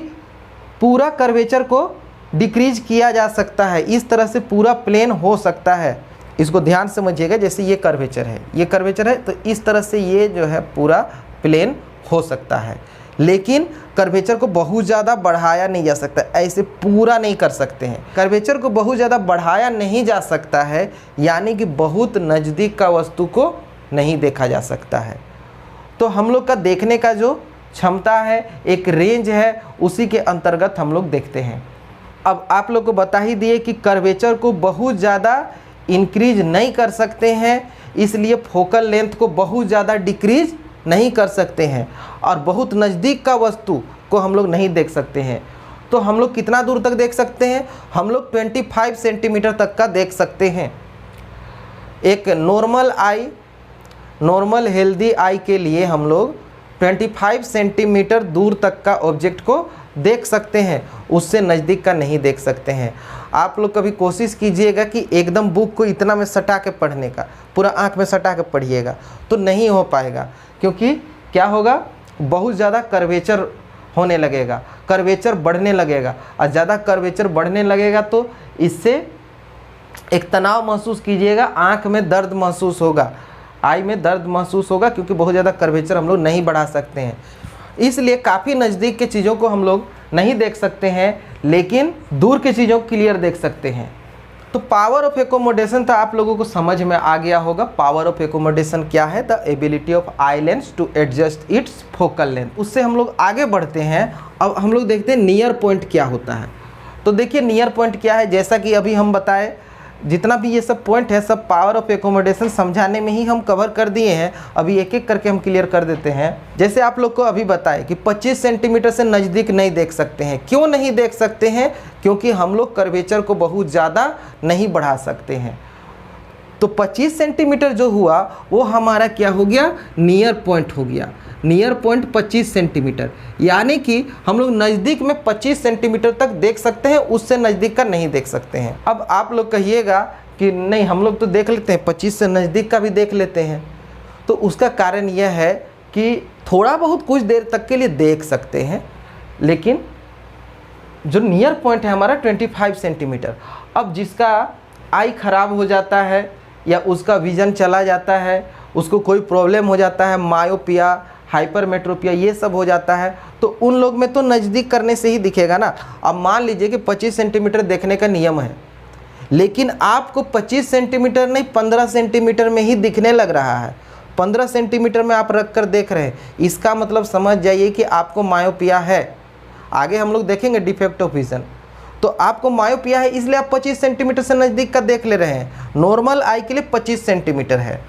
पूरा कर्वेचर को डिक्रीज किया जा सकता है, इस तरह से पूरा प्लेन हो सकता है। इसको ध्यान से समझिएगा, जैसे ये कर्वेचर है, ये कर्वेचर है, तो इस तरह से ये जो है पूरा प्लेन हो सकता है। लेकिन कर्वेचर को बहुत ज़्यादा बढ़ाया नहीं जा सकता, ऐसे पूरा नहीं कर सकते हैं। कर्वेचर को बहुत ज़्यादा बढ़ाया नहीं जा सकता है, यानी कि बहुत नज़दीक का वस्तु को नहीं देखा जा सकता है। तो हम लोग का देखने का जो क्षमता है, एक रेंज है, उसी के अंतर्गत हम लोग देखते हैं। अब आप लोग को बता ही दिए कि कर्वेचर को बहुत ज़्यादा इंक्रीज नहीं कर सकते हैं, इसलिए फोकल लेंथ को बहुत ज़्यादा डिक्रीज नहीं कर सकते हैं, और बहुत नज़दीक का वस्तु को हम लोग नहीं देख सकते हैं। तो हम लोग कितना दूर तक देख सकते हैं? हम लोग 25 सेंटीमीटर तक का देख सकते हैं। एक नॉर्मल हेल्दी आई के लिए हम लोग 25 सेंटीमीटर दूर तक का ऑब्जेक्ट को देख सकते हैं, उससे नज़दीक का नहीं देख सकते हैं। आप लोग कभी कोशिश कीजिएगा कि एकदम बुक को इतना में सटा के पढ़ने का, पूरा आँख में सटा के पढ़िएगा, तो नहीं हो पाएगा। क्योंकि क्या होगा, बहुत ज़्यादा कर्वेचर होने लगेगा, कर्वेचर बढ़ने लगेगा, और ज़्यादा कर्वेचर बढ़ने लगेगा तो इससे एक तनाव महसूस कीजिएगा, आँख में दर्द महसूस होगा, आई में दर्द महसूस होगा, क्योंकि बहुत ज़्यादा कर्वेचर हम लोग नहीं बढ़ा सकते हैं। इसलिए काफ़ी नज़दीक के चीज़ों को हम लोग नहीं देख सकते हैं, लेकिन दूर की चीज़ों को क्लियर देख सकते हैं। तो पावर ऑफ एकोमोडेशन तो आप लोगों को समझ में आ गया होगा। पावर ऑफ एकोमोडेशन क्या है? The ability of eye lens to adjust its focal length. उससे हम लोग आगे बढ़ते हैं। अब हम लोग देखते हैं नियर पॉइंट क्या होता है। तो देखिए नियर पॉइंट क्या है, जैसा कि अभी हम बताए, जितना भी ये सब पॉइंट है सब पावर ऑफ एकोमोडेशन समझाने में ही हम कवर कर दिए हैं। अभी एक एक करके हम क्लियर कर देते हैं। जैसे आप लोग को अभी बताए कि 25 सेंटीमीटर से नज़दीक नहीं देख सकते हैं। क्यों नहीं देख सकते हैं? क्योंकि हम लोग कर्वेचर को बहुत ज़्यादा नहीं बढ़ा सकते हैं। तो 25 सेंटीमीटर जो हुआ वो हमारा क्या हो गया, नियर पॉइंट हो गया। नियर पॉइंट 25 सेंटीमीटर, यानी कि हम लोग नज़दीक में 25 सेंटीमीटर तक देख सकते हैं, उससे नज़दीक का नहीं देख सकते हैं। अब आप लोग कहिएगा कि नहीं हम लोग तो देख लेते हैं, 25 से नज़दीक का भी देख लेते हैं। तो उसका कारण यह है कि थोड़ा बहुत कुछ देर तक के लिए देख सकते हैं, लेकिन जो नियर पॉइंट है हमारा 25 सेंटीमीटर, अब जिसका आई ख़राब हो जाता है या उसका विज़न चला जाता है, उसको कोई प्रॉब्लम हो जाता है, मायोपिया, हाइपरमेट्रोपिया ये सब हो जाता है, तो उन लोग में तो नज़दीक करने से ही दिखेगा ना। अब मान लीजिए कि 25 सेंटीमीटर देखने का नियम है, लेकिन आपको 25 सेंटीमीटर नहीं 15 सेंटीमीटर में ही दिखने लग रहा है। 15 सेंटीमीटर में आप रख कर देख रहे हैं, इसका मतलब समझ जाइए कि आपको मायोपिया है। आगे हम लोग देखेंगे डिफेक्ट ऑफ विज़न। तो आपको मायोपिया है, इसलिए आप 25 सेंटीमीटर से नज़दीक का देख ले रहे हैं। नॉर्मल आई के लिए 25 सेंटीमीटर है,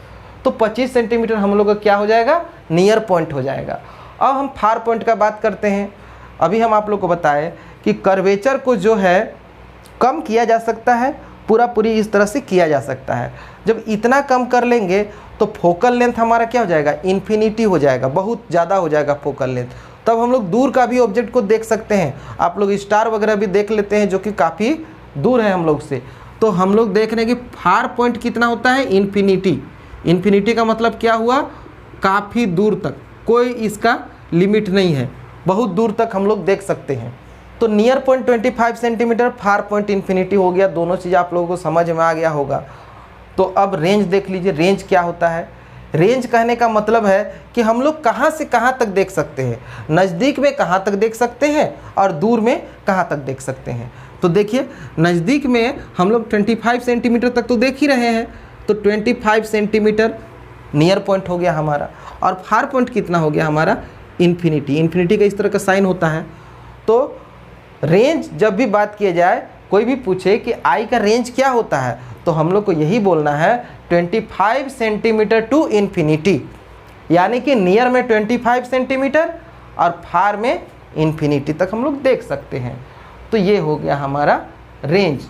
तो 25 सेंटीमीटर हम लोग का क्या हो जाएगा, नियर पॉइंट हो जाएगा। अब हम फार पॉइंट का बात करते हैं। अभी हम आप लोग को बताएं कि कर्वेचर को जो है कम किया जा सकता है, पूरा पूरी इस तरह से किया जा सकता है। जब इतना कम कर लेंगे तो फोकल लेंथ हमारा क्या हो जाएगा, इन्फिनिटी हो जाएगा, बहुत ज़्यादा हो जाएगा फोकल लेंथ। तब हम लोग दूर का भी ऑब्जेक्ट को देख सकते हैं। आप लोग स्टार वगैरह भी देख लेते हैं जो कि काफ़ी दूर है हम लोग से। तो हम लोग देख रहे हैं कि फार पॉइंट कितना होता है, इन्फिनिटी। इन्फिनिटी का मतलब क्या हुआ, काफ़ी दूर तक, कोई इसका लिमिट नहीं है, बहुत दूर तक हम लोग देख सकते हैं। तो near point 25 centimetre, far point infinity हो गया। दोनों चीज़ आप लोगों को समझ में आ गया होगा। तो अब रेंज देख लीजिए, रेंज क्या होता है। रेंज कहने का मतलब है कि हम लोग कहाँ से कहाँ तक देख सकते हैं, नज़दीक में कहाँ तक देख सकते हैं और दूर में कहाँ तक देख सकते हैं। तो देखिए नज़दीक में हम लोग 25 सेंटीमीटर तक तो देख ही रहे हैं, तो 25 सेंटीमीटर नियर पॉइंट हो गया हमारा। और फार पॉइंट कितना हो गया हमारा, इन्फिनिटी। इन्फिनिटी का इस तरह का साइन होता है। तो रेंज जब भी बात किया जाए, कोई भी पूछे कि आई का रेंज क्या होता है, तो हम लोग को यही बोलना है 25 सेंटीमीटर टू इन्फिनिटी, यानी कि नियर में 25 सेंटीमीटर और फार में इन्फिनिटी तक हम लोग देख सकते हैं। तो ये हो गया हमारा रेंज।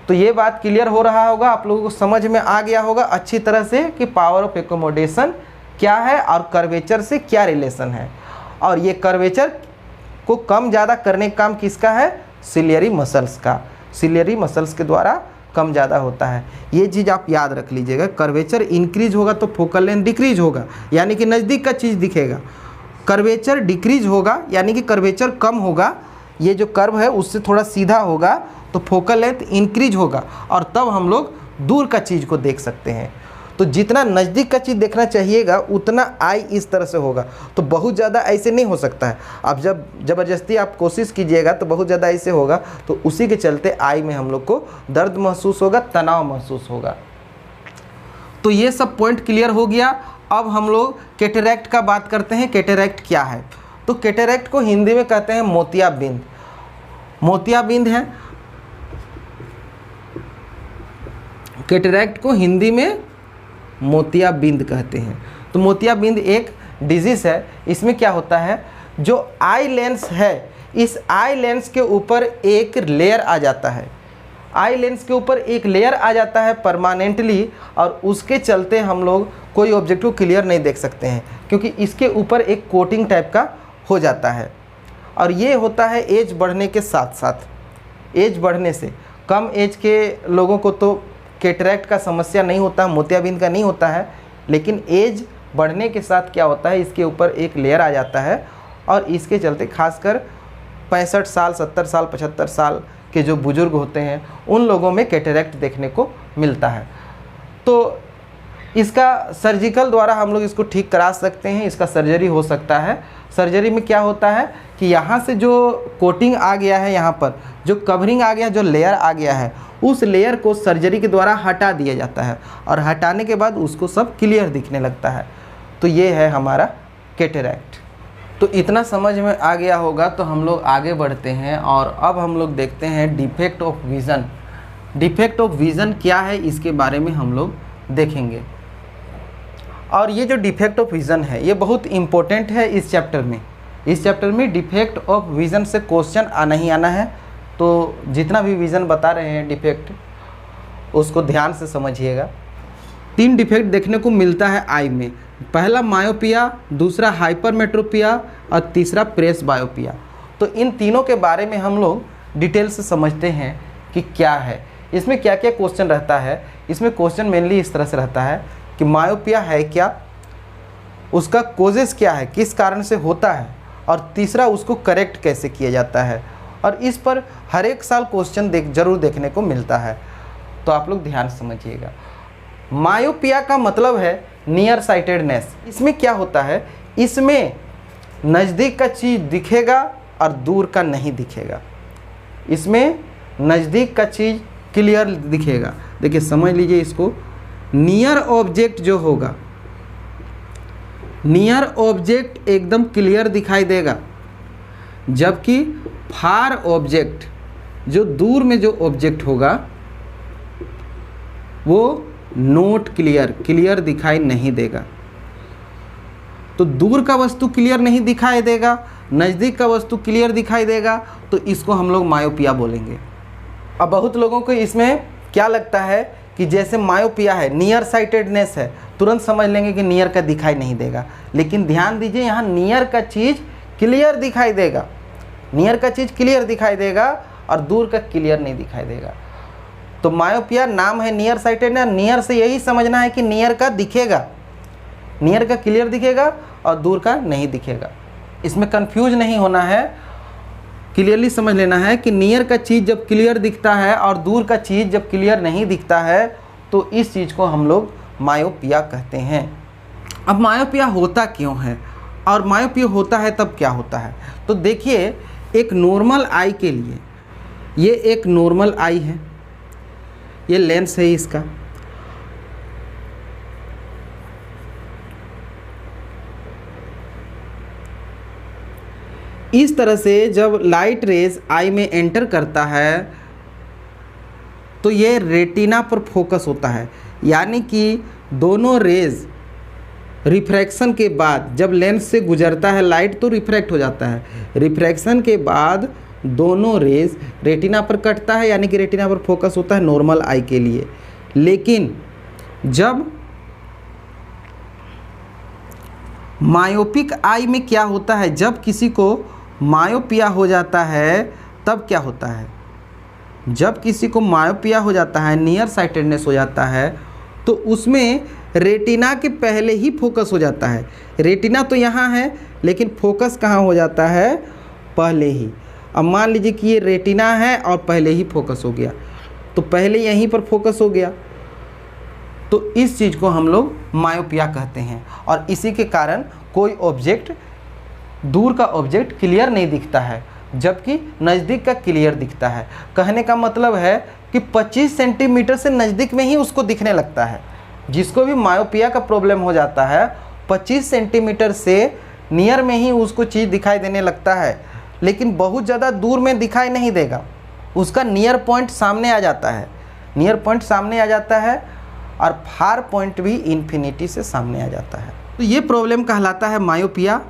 तो ये बात क्लियर हो रहा होगा, आप लोगों को समझ में आ गया होगा अच्छी तरह से कि पावर ऑफ एकोमोडेशन क्या है और कर्वेचर से क्या रिलेशन है। और ये कर्वेचर को कम ज़्यादा करने का काम किसका है? सिलियरी मसल्स का। सिलियरी मसल्स के द्वारा कम ज़्यादा होता है। ये चीज़ आप याद रख लीजिएगा। कर्वेचर इंक्रीज होगा तो फोकल लेंथ डिक्रीज होगा, यानी कि नज़दीक का चीज़ दिखेगा। कर्वेचर डिक्रीज होगा यानी कि कर्वेचर कम होगा, ये जो कर्व है उससे थोड़ा सीधा होगा तो फोकल लेंथ इंक्रीज होगा और तब हम लोग दूर का चीज़ को देख सकते हैं। तो जितना नज़दीक का चीज़ देखना चाहिएगा उतना आई इस तरह से होगा, तो बहुत ज़्यादा ऐसे नहीं हो सकता है। अब जब ज़बरदस्ती आप कोशिश कीजिएगा तो बहुत ज़्यादा ऐसे होगा, तो उसी के चलते आई में हम लोग को दर्द महसूस होगा, तनाव महसूस होगा। तो ये सब पॉइंट क्लियर हो गया। अब हम लोग कैटरैक्ट का बात करते हैं। कैटरैक्ट क्या है? तो कैटरैक्ट को हिंदी में कहते हैं मोतियाबिंद। मोतियाबिंद है, कैटरैक्ट को हिंदी में मोतियाबिंद कहते हैं। तो मोतियाबिंद एक डिजीज़ है। इसमें क्या होता है, जो आई लेंस है इस आई लेंस के ऊपर एक लेयर आ जाता है। आई लेंस के ऊपर एक लेयर आ जाता है परमानेंटली, और उसके चलते हम लोग कोई ऑब्जेक्ट को क्लियर नहीं देख सकते हैं, क्योंकि इसके ऊपर एक कोटिंग टाइप का हो जाता है। और ये होता है एज बढ़ने के साथ साथ। एज बढ़ने से कम एज के लोगों को तो कैटरैक्ट का समस्या नहीं होता, मोतियाबिंद का नहीं होता है, लेकिन एज बढ़ने के साथ क्या होता है, इसके ऊपर एक लेयर आ जाता है और इसके चलते खासकर 65 साल 70 साल 75 साल के जो बुज़ुर्ग होते हैं उन लोगों में कैटरैक्ट देखने को मिलता है। तो इसका सर्जिकल द्वारा हम लोग इसको ठीक करा सकते हैं, इसका सर्जरी हो सकता है। सर्जरी में क्या होता है कि यहाँ से जो कोटिंग आ गया है, यहाँ पर जो कवरिंग आ गया, जो लेयर आ गया है, उस लेयर को सर्जरी के द्वारा हटा दिया जाता है और हटाने के बाद उसको सब क्लियर दिखने लगता है। तो ये है हमारा कैटरैक्ट। तो इतना समझ में आ गया होगा, तो हम लोग आगे बढ़ते हैं और अब हम लोग देखते हैं defect of vision. Defect of vision क्या है इसके बारे में हम लोग देखेंगे। और ये जो डिफेक्ट ऑफ विज़न है ये बहुत इम्पोर्टेंट है इस चैप्टर में। इस चैप्टर में डिफेक्ट ऑफ विज़न से क्वेश्चन आना ही आना है। तो जितना भी विज़न बता रहे हैं डिफेक्ट, उसको ध्यान से समझिएगा। 3 डिफेक्ट देखने को मिलता है आई में। पहला मायोपिया, दूसरा हाइपरमेट्रोपिया और तीसरा प्रेस बायोपिया। तो इन तीनों के बारे में हम लोग डिटेल से समझते हैं कि क्या है, इसमें क्या क्या क्वेश्चन रहता है। इसमें क्वेश्चन मेनली इस तरह से रहता है कि मायोपिया है क्या, उसका कोजेस क्या है, किस कारण से होता है, और तीसरा उसको करेक्ट कैसे किया जाता है। और इस पर हर एक साल क्वेश्चन जरूर देखने को मिलता है। तो आप लोग ध्यान समझिएगा। मायोपिया का मतलब है नियर साइटेडनेस। इसमें क्या होता है, इसमें नज़दीक का चीज़ दिखेगा और दूर का नहीं दिखेगा। इसमें नज़दीक का चीज़ क्लियर दिखेगा। देखिए समझ लीजिए इसको, नियर ऑब्जेक्ट जो होगा, नियर ऑब्जेक्ट एकदम क्लियर दिखाई देगा, जबकि फार ऑब्जेक्ट जो दूर में जो ऑब्जेक्ट होगा वो नोट क्लियर दिखाई नहीं देगा। तो दूर का वस्तु क्लियर नहीं दिखाई देगा, नज़दीक का वस्तु क्लियर दिखाई देगा, तो इसको हम लोग मायोपिया बोलेंगे। अब बहुत लोगों को इसमें क्या लगता है कि जैसे मायोपिया है, नियर साइटेडनेस है, तुरंत समझ लेंगे कि नियर का दिखाई नहीं देगा। लेकिन ध्यान दीजिए, यहाँ नियर का चीज़ क्लियर दिखाई देगा, नियर का चीज़ क्लियर दिखाई देगा और दूर का क्लियर नहीं दिखाई देगा। तो मायोपिया नाम है नियर साइटेडनेस। नियर से यही समझना है कि नियर का दिखेगा, नियर का क्लियर दिखेगा और दूर का नहीं दिखेगा। इसमें कंफ्यूज नहीं होना है, क्लियरली समझ लेना है कि नियर का चीज़ जब क्लियर दिखता है और दूर का चीज़ जब क्लियर नहीं दिखता है तो इस चीज़ को हम लोग मायोपिया कहते हैं। अब मायोपिया होता क्यों है और मायोपिया होता है तब क्या होता है? तो देखिए, एक नॉर्मल आई के लिए, ये एक नॉर्मल आई है, ये लेंस है इसका, इस तरह से जब लाइट रेज आई में एंटर करता है तो ये रेटिना पर फोकस होता है, यानी कि दोनों रेज रिफ्रैक्शन के बाद जब लेंस से गुजरता है लाइट तो रिफ्रैक्ट हो जाता है, रिफ्रैक्शन के बाद दोनों रेज रेटिना पर कटता है, यानी कि रेटिना पर फोकस होता है नॉर्मल आई के लिए। लेकिन जब मायोपिक आई में क्या होता है, जब किसी को मायोपिया हो जाता है तब क्या होता है, जब किसी को मायोपिया हो जाता है, नियर साइटेडनेस हो जाता है, तो उसमें रेटिना के पहले ही फोकस हो जाता है। रेटिना तो यहाँ है लेकिन फोकस कहाँ हो जाता है, पहले ही। अब मान लीजिए कि ये रेटिना है और पहले ही फोकस हो गया, तो पहले यहीं पर फोकस हो गया, तो इस चीज़ को हम लोग मायोपिया कहते हैं। और इसी के कारण कोई ऑब्जेक्ट, दूर का ऑब्जेक्ट क्लियर नहीं दिखता है, जबकि नज़दीक का क्लियर दिखता है। कहने का मतलब है कि 25 सेंटीमीटर से नज़दीक में ही उसको दिखने लगता है। जिसको भी मायोपिया का प्रॉब्लम हो जाता है 25 सेंटीमीटर से नियर में ही उसको चीज़ दिखाई देने लगता है, लेकिन बहुत ज़्यादा दूर में दिखाई नहीं देगा, उसका नियर पॉइंट सामने आ जाता है, नियर पॉइंट सामने आ जाता है और फार पॉइंट भी इन्फिनिटी से सामने आ जाता है। तो ये प्रॉब्लम कहलाता है मायोपिया,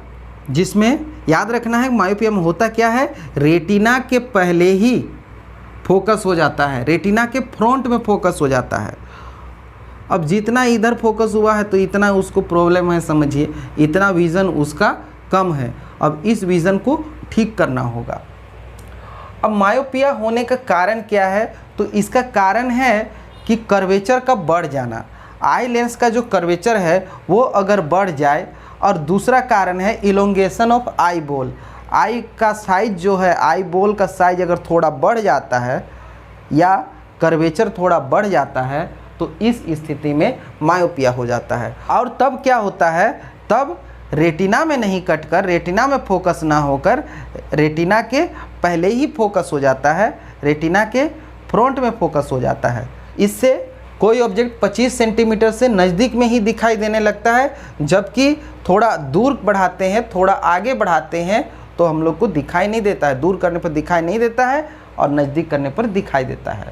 जिसमें याद रखना है मायोपिया में होता क्या है, रेटिना के पहले ही फोकस हो जाता है, रेटिना के फ्रंट में फोकस हो जाता है। अब जितना इधर फोकस हुआ है तो इतना उसको प्रॉब्लम है, समझिए इतना विज़न उसका कम है। अब इस विज़न को ठीक करना होगा। अब मायोपिया होने का कारण क्या है, तो इसका कारण है कि कर्वेचर का बढ़ जाना। आई लेंस का जो कर्वेचर है वो अगर बढ़ जाए, और दूसरा कारण है इलोंगेशन ऑफ आई बॉल। आई का साइज जो है, आई बॉल का साइज अगर थोड़ा बढ़ जाता है या कर्वेचर थोड़ा बढ़ जाता है तो इस स्थिति में मायोपिया हो जाता है। और तब क्या होता है, तब रेटिना में नहीं कटकर, रेटिना में फोकस ना होकर रेटिना के पहले ही फोकस हो जाता है, रेटिना के फ्रंट में फोकस हो जाता है। इससे कोई ऑब्जेक्ट 25 सेंटीमीटर से नज़दीक में ही दिखाई देने लगता है, जबकि थोड़ा दूर बढ़ाते हैं, थोड़ा आगे बढ़ाते हैं तो हम लोग को दिखाई नहीं देता है। दूर करने पर दिखाई नहीं देता है और नज़दीक करने पर दिखाई देता है।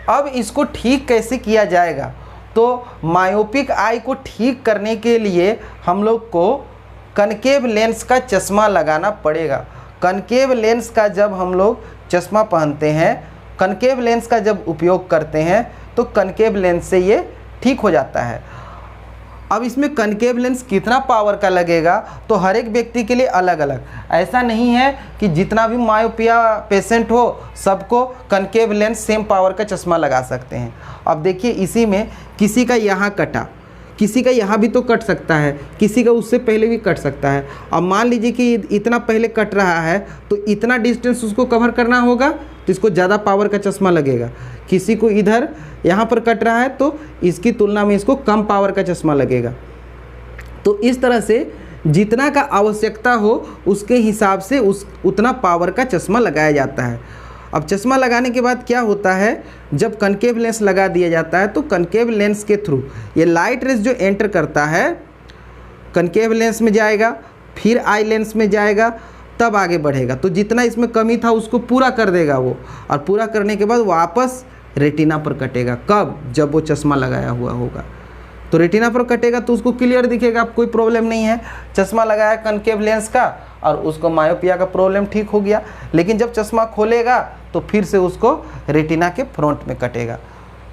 अब इसको ठीक कैसे किया जाएगा, तो मायोपिक आई को ठीक करने के लिए हम लोग को कनकेव लेंस का चश्मा लगाना पड़ेगा। कनकेव लेंस का जब हम लोग चश्मा पहनते हैं, कनकेव लेंस का जब उपयोग करते हैं तो कनकेव लेंस से ये ठीक हो जाता है। अब इसमें कनकेव लेंस कितना पावर का लगेगा तो हर एक व्यक्ति के लिए अलग अलग, ऐसा नहीं है कि जितना भी मायोपिया पेशेंट हो सबको कनकेव लेंस सेम पावर का चश्मा लगा सकते हैं। अब देखिए इसी में किसी का यहाँ कटा, किसी का यहाँ भी तो कट सकता है, किसी का उससे पहले भी कट सकता है। अब मान लीजिए कि इतना पहले कट रहा है तो इतना डिस्टेंस उसको कवर करना होगा तो इसको ज़्यादा पावर का चश्मा लगेगा। किसी को इधर यहाँ पर कट रहा है तो इसकी तुलना में इसको कम पावर का चश्मा लगेगा। तो इस तरह से जितना का आवश्यकता हो उसके हिसाब से उतना पावर का चश्मा लगाया जाता है। अब चश्मा लगाने के बाद क्या होता है, जब कनकेव लेंस लगा दिया जाता है तो कनकेव लेंस के थ्रू ये लाइट रेज जो एंटर करता है कनकेव लेंस में जाएगा, फिर आई लेंस में जाएगा, तब आगे बढ़ेगा। तो जितना इसमें कमी था उसको पूरा कर देगा वो, और पूरा करने के बाद वापस रेटिना पर कटेगा। कब, जब वो चश्मा लगाया हुआ होगा। तो रेटिना पर कटेगा तो उसको क्लियर दिखेगा, अब कोई प्रॉब्लम नहीं है। चश्मा लगाया कनकेव लेंस का और उसको मायोपिया का प्रॉब्लम ठीक हो गया। लेकिन जब चश्मा खोलेगा तो फिर से उसको रेटिना के फ्रंट में कटेगा।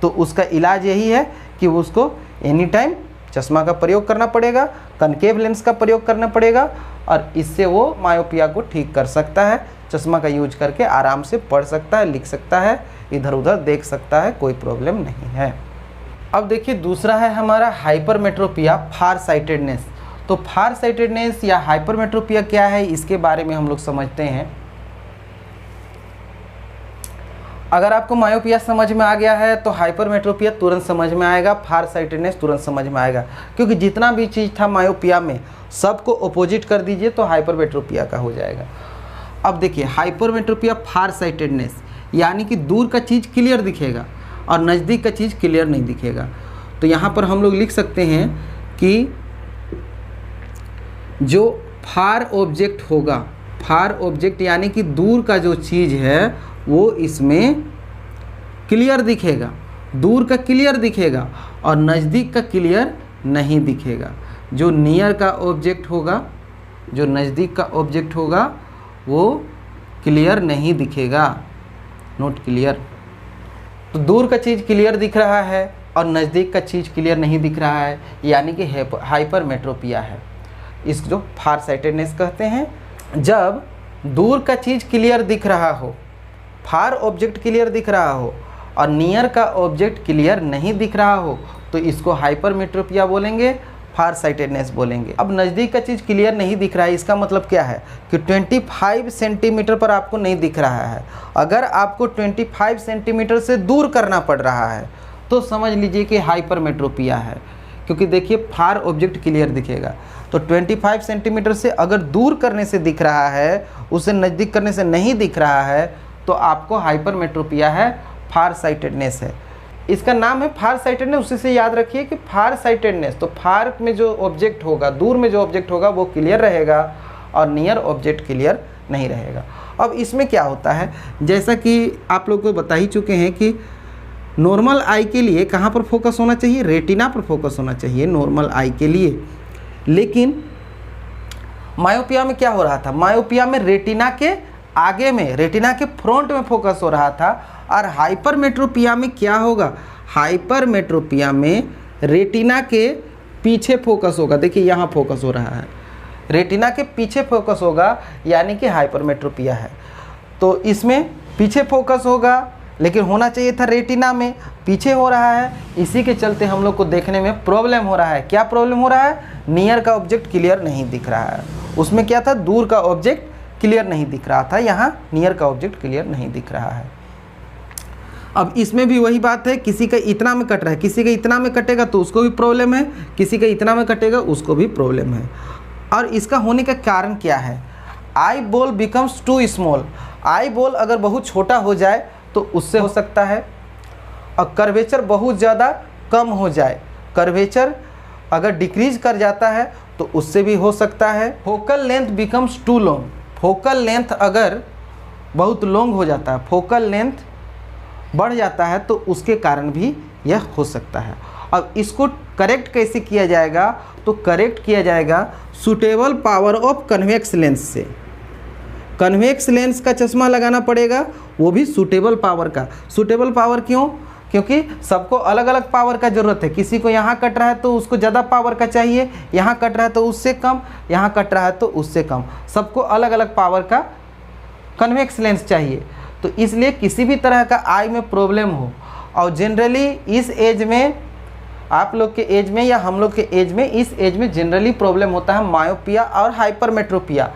तो उसका इलाज यही है कि उसको एनी टाइम चश्मा का प्रयोग करना पड़ेगा, कनकेव लेंस का प्रयोग करना पड़ेगा, और इससे वो मायोपिया को ठीक कर सकता है। चश्मा का यूज करके आराम से पढ़ सकता है, लिख सकता है, इधर उधर देख सकता है, कोई प्रॉब्लम नहीं है। अब देखिए दूसरा है हमारा हाइपरमेट्रोपिया, फार साइटेडनेस। तो फार साइटेडनेस या हाइपरमेट्रोपिया क्या है, इसके बारे में हम लोग समझते हैं। अगर आपको मायोपिया समझ में आ गया है तो हाइपरमेट्रोपिया तुरंत समझ में आएगा, फार साइटेडनेस तुरंत समझ में आएगा, क्योंकि जितना भी चीज़ था मायोपिया में सबको अपोजिट कर दीजिए तो हाइपरमेट्रोपिया का हो जाएगा। अब देखिए हाइपरमेट्रोपिया फार साइटेडनेस यानी कि दूर का चीज़ क्लियर दिखेगा और नज़दीक का चीज़ क्लियर नहीं दिखेगा। तो यहाँ पर हम लोग लिख सकते हैं कि जो फार ऑब्जेक्ट होगा, फार ऑब्जेक्ट यानी कि दूर का जो चीज़ है वो इसमें क्लियर दिखेगा, दूर का क्लियर दिखेगा और नज़दीक का क्लियर नहीं दिखेगा। जो नियर का ऑब्जेक्ट होगा, जो नज़दीक का ऑब्जेक्ट होगा वो क्लियर नहीं दिखेगा, नोट क्लियर। तो दूर का चीज़ क्लियर दिख रहा है और नज़दीक का चीज़ क्लियर नहीं दिख रहा है, यानी कि हाइपरमेट्रोपिया है। इस जो फार साइटेडनेस कहते हैं। जब दूर का चीज़ क्लियर दिख रहा हो, फार ऑब्जेक्ट क्लियर दिख रहा हो और नियर का ऑब्जेक्ट क्लियर नहीं दिख रहा हो, तो इसको हाइपरमेट्रोपिया बोलेंगे, फार साइटेडनेस बोलेंगे। अब नज़दीक का चीज़ क्लियर नहीं दिख रहा है, इसका मतलब क्या है कि 25 सेंटीमीटर पर आपको नहीं दिख रहा है। अगर आपको 25 सेंटीमीटर से दूर करना पड़ रहा है तो समझ लीजिए कि हाइपरमेट्रोपिया है, क्योंकि देखिए फार ऑब्जेक्ट क्लियर दिखेगा। तो 25 सेंटीमीटर से अगर दूर करने से दिख रहा है, उसे नज़दीक करने से नहीं दिख रहा है, तो आपको हाइपरमेट्रोपिया है, फार साइटेडनेस है। इसका नाम है फार साइटेडनेस, उसी से याद रखिए कि फार साइटेडनेस। तो फार में जो ऑब्जेक्ट होगा, दूर में जो ऑब्जेक्ट होगा वो क्लियर रहेगा और नियर ऑब्जेक्ट क्लियर नहीं रहेगा। अब इसमें क्या होता है, जैसा कि आप लोग को बता ही चुके हैं कि नॉर्मल आई के लिए कहाँ पर फोकस होना चाहिए, रेटिना पर फोकस होना चाहिए नॉर्मल आई के लिए। लेकिन मायोपिया में क्या हो रहा था, मायोपिया में रेटिना के आगे में, रेटिना के फ्रंट में फोकस हो रहा था। और हाइपरमेट्रोपिया में क्या होगा, हाइपरमेट्रोपिया में रेटिना के पीछे फोकस होगा। देखिए यहाँ फोकस हो रहा है, रेटिना के पीछे फोकस होगा, यानी कि हाइपरमेट्रोपिया है। तो इसमें पीछे फोकस होगा, लेकिन होना चाहिए था रेटिना में, पीछे हो रहा है। इसी के चलते हम लोग को देखने में प्रॉब्लम हो रहा है। क्या प्रॉब्लम हो रहा है, नियर का ऑब्जेक्ट क्लियर नहीं दिख रहा है। उसमें क्या था, दूर का ऑब्जेक्ट क्लियर नहीं दिख रहा था, यहाँ नियर का ऑब्जेक्ट क्लियर नहीं दिख रहा है। अब इसमें भी वही बात है, किसी का इतना में कट रहा है, किसी का इतना में कटेगा तो उसको भी प्रॉब्लम है, किसी का इतना में कटेगा उसको भी प्रॉब्लम है। और इसका होने का कारण क्या है, eye ball becomes too small. Eye ball अगर बहुत छोटा हो जाए तो उससे हो सकता है, और कर्वेचर बहुत ज़्यादा कम हो जाए, कर्वेचर अगर डिक्रीज कर जाता है तो उससे भी हो सकता है। Focal length becomes too long, focal length अगर बहुत लॉन्ग हो जाता है, फोकल लेंथ बढ़ जाता है, तो उसके कारण भी यह हो सकता है। अब इसको करेक्ट कैसे किया जाएगा, तो करेक्ट किया जाएगा suitable power of convex lens से। कन्वेक्स लेंस का चश्मा लगाना पड़ेगा, वो भी सूटेबल पावर का। सूटेबल पावर क्यों, क्योंकि सबको अलग अलग पावर का ज़रूरत है। किसी को यहाँ कट रहा है तो उसको ज़्यादा पावर का चाहिए, यहाँ कट रहा है तो उससे कम, यहाँ कट रहा है तो उससे कम, सबको अलग अलग पावर का कन्वेक्स लेंस चाहिए। तो इसलिए किसी भी तरह का आई में प्रॉब्लम हो, और जनरली इस एज में, आप लोग के एज में या हम लोग के एज में, इस एज में जनरली प्रॉब्लम होता है मायोपिया और हाइपरमेट्रोपिया।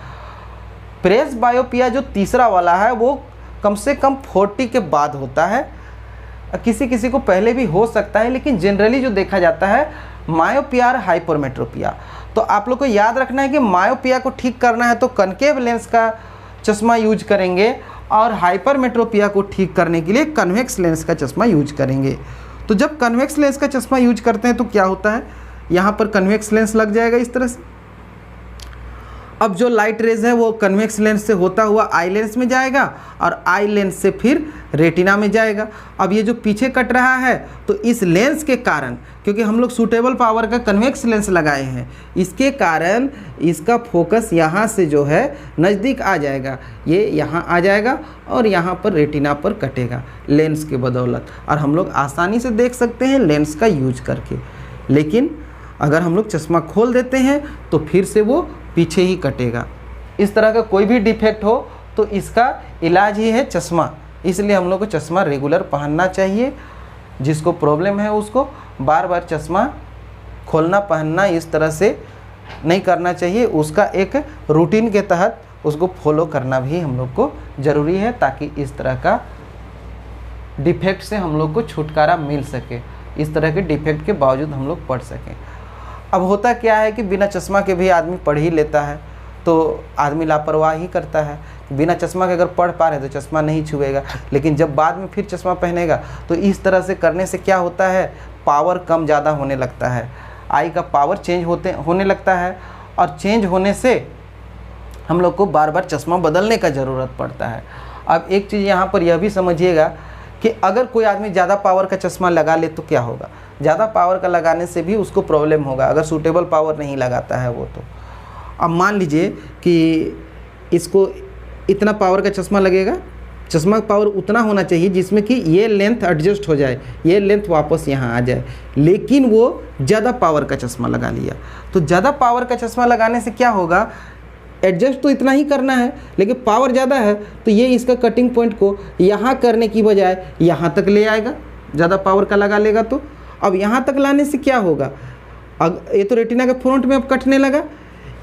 प्रेस बायोपिया जो तीसरा वाला है वो कम से कम 40 के बाद होता है, किसी किसी को पहले भी हो सकता है, लेकिन जनरली जो देखा जाता है मायोपिया और हाइपरमेट्रोपिया। तो आप लोग को याद रखना है कि मायोपिया को ठीक करना है तो कनकेव लेंस का चश्मा यूज करेंगे, और हाइपरमेट्रोपिया को ठीक करने के लिए कन्वेक्स लेंस का चश्मा यूज करेंगे। तो जब कन्वेक्स लेंस का चश्मा यूज करते हैं तो क्या होता है, यहाँ पर कन्वेक्स लेंस लग जाएगा इस तरह से। अब जो लाइट रेज है वो कन्वेक्स लेंस से होता हुआ आई लेंस में जाएगा, और आई लेंस से फिर रेटिना में जाएगा। अब ये जो पीछे कट रहा है, तो इस लेंस के कारण, क्योंकि हम लोग सूटेबल पावर का कन्वेक्स लेंस लगाए हैं, इसके कारण इसका फोकस यहाँ से जो है नज़दीक आ जाएगा, ये यहाँ आ जाएगा और यहाँ पर रेटिना पर कटेगा लेंस के बदौलत, और हम लोग आसानी से देख सकते हैं लेंस का यूज करके। लेकिन अगर हम लोग चश्मा खोल देते हैं तो फिर से वो पीछे ही कटेगा। इस तरह का कोई भी डिफेक्ट हो तो इसका इलाज ही है चश्मा, इसलिए हम लोग को चश्मा रेगुलर पहनना चाहिए। जिसको प्रॉब्लम है उसको बार बार चश्मा खोलना पहनना इस तरह से नहीं करना चाहिए, उसका एक रूटीन के तहत उसको फॉलो करना भी हम लोग को ज़रूरी है, ताकि इस तरह का डिफेक्ट से हम लोग को छुटकारा मिल सके, इस तरह के डिफेक्ट के बावजूद हम लोग पढ़ सकें। अब होता क्या है कि बिना चश्मा के भी आदमी पढ़ ही लेता है, तो आदमी लापरवाही करता है, बिना चश्मा के अगर पढ़ पा रहे तो चश्मा नहीं छुएगा, लेकिन जब बाद में फिर चश्मा पहनेगा तो इस तरह से करने से क्या होता है, पावर कम ज़्यादा होने लगता है, आई का पावर चेंज होने लगता है, और चेंज होने से हम लोग को बार बार चश्मा बदलने का ज़रूरत पड़ता है। अब एक चीज़ यहाँ पर यह भी समझिएगा कि अगर कोई आदमी ज़्यादा पावर का चश्मा लगा ले तो क्या होगा। ज़्यादा पावर का लगाने से भी उसको प्रॉब्लम होगा अगर सूटेबल पावर नहीं लगाता है वो। तो अब मान लीजिए कि इसको इतना पावर का चश्मा लगेगा, चश्मा का पावर उतना होना चाहिए जिसमें कि ये लेंथ एडजस्ट हो जाए, ये लेंथ वापस यहाँ आ जाए, लेकिन वो ज़्यादा पावर का चश्मा लगा लिया। तो ज़्यादा पावर का चश्मा लगाने से क्या होगा, एडजस्ट तो इतना ही करना है लेकिन पावर ज़्यादा है तो ये इसका कटिंग पॉइंट को यहाँ करने की बजाय यहाँ तक ले आएगा, ज़्यादा पावर का लगा लेगा। तो अब यहाँ तक लाने से क्या होगा, ये तो रेटिना के फ्रंट में अब कटने लगा,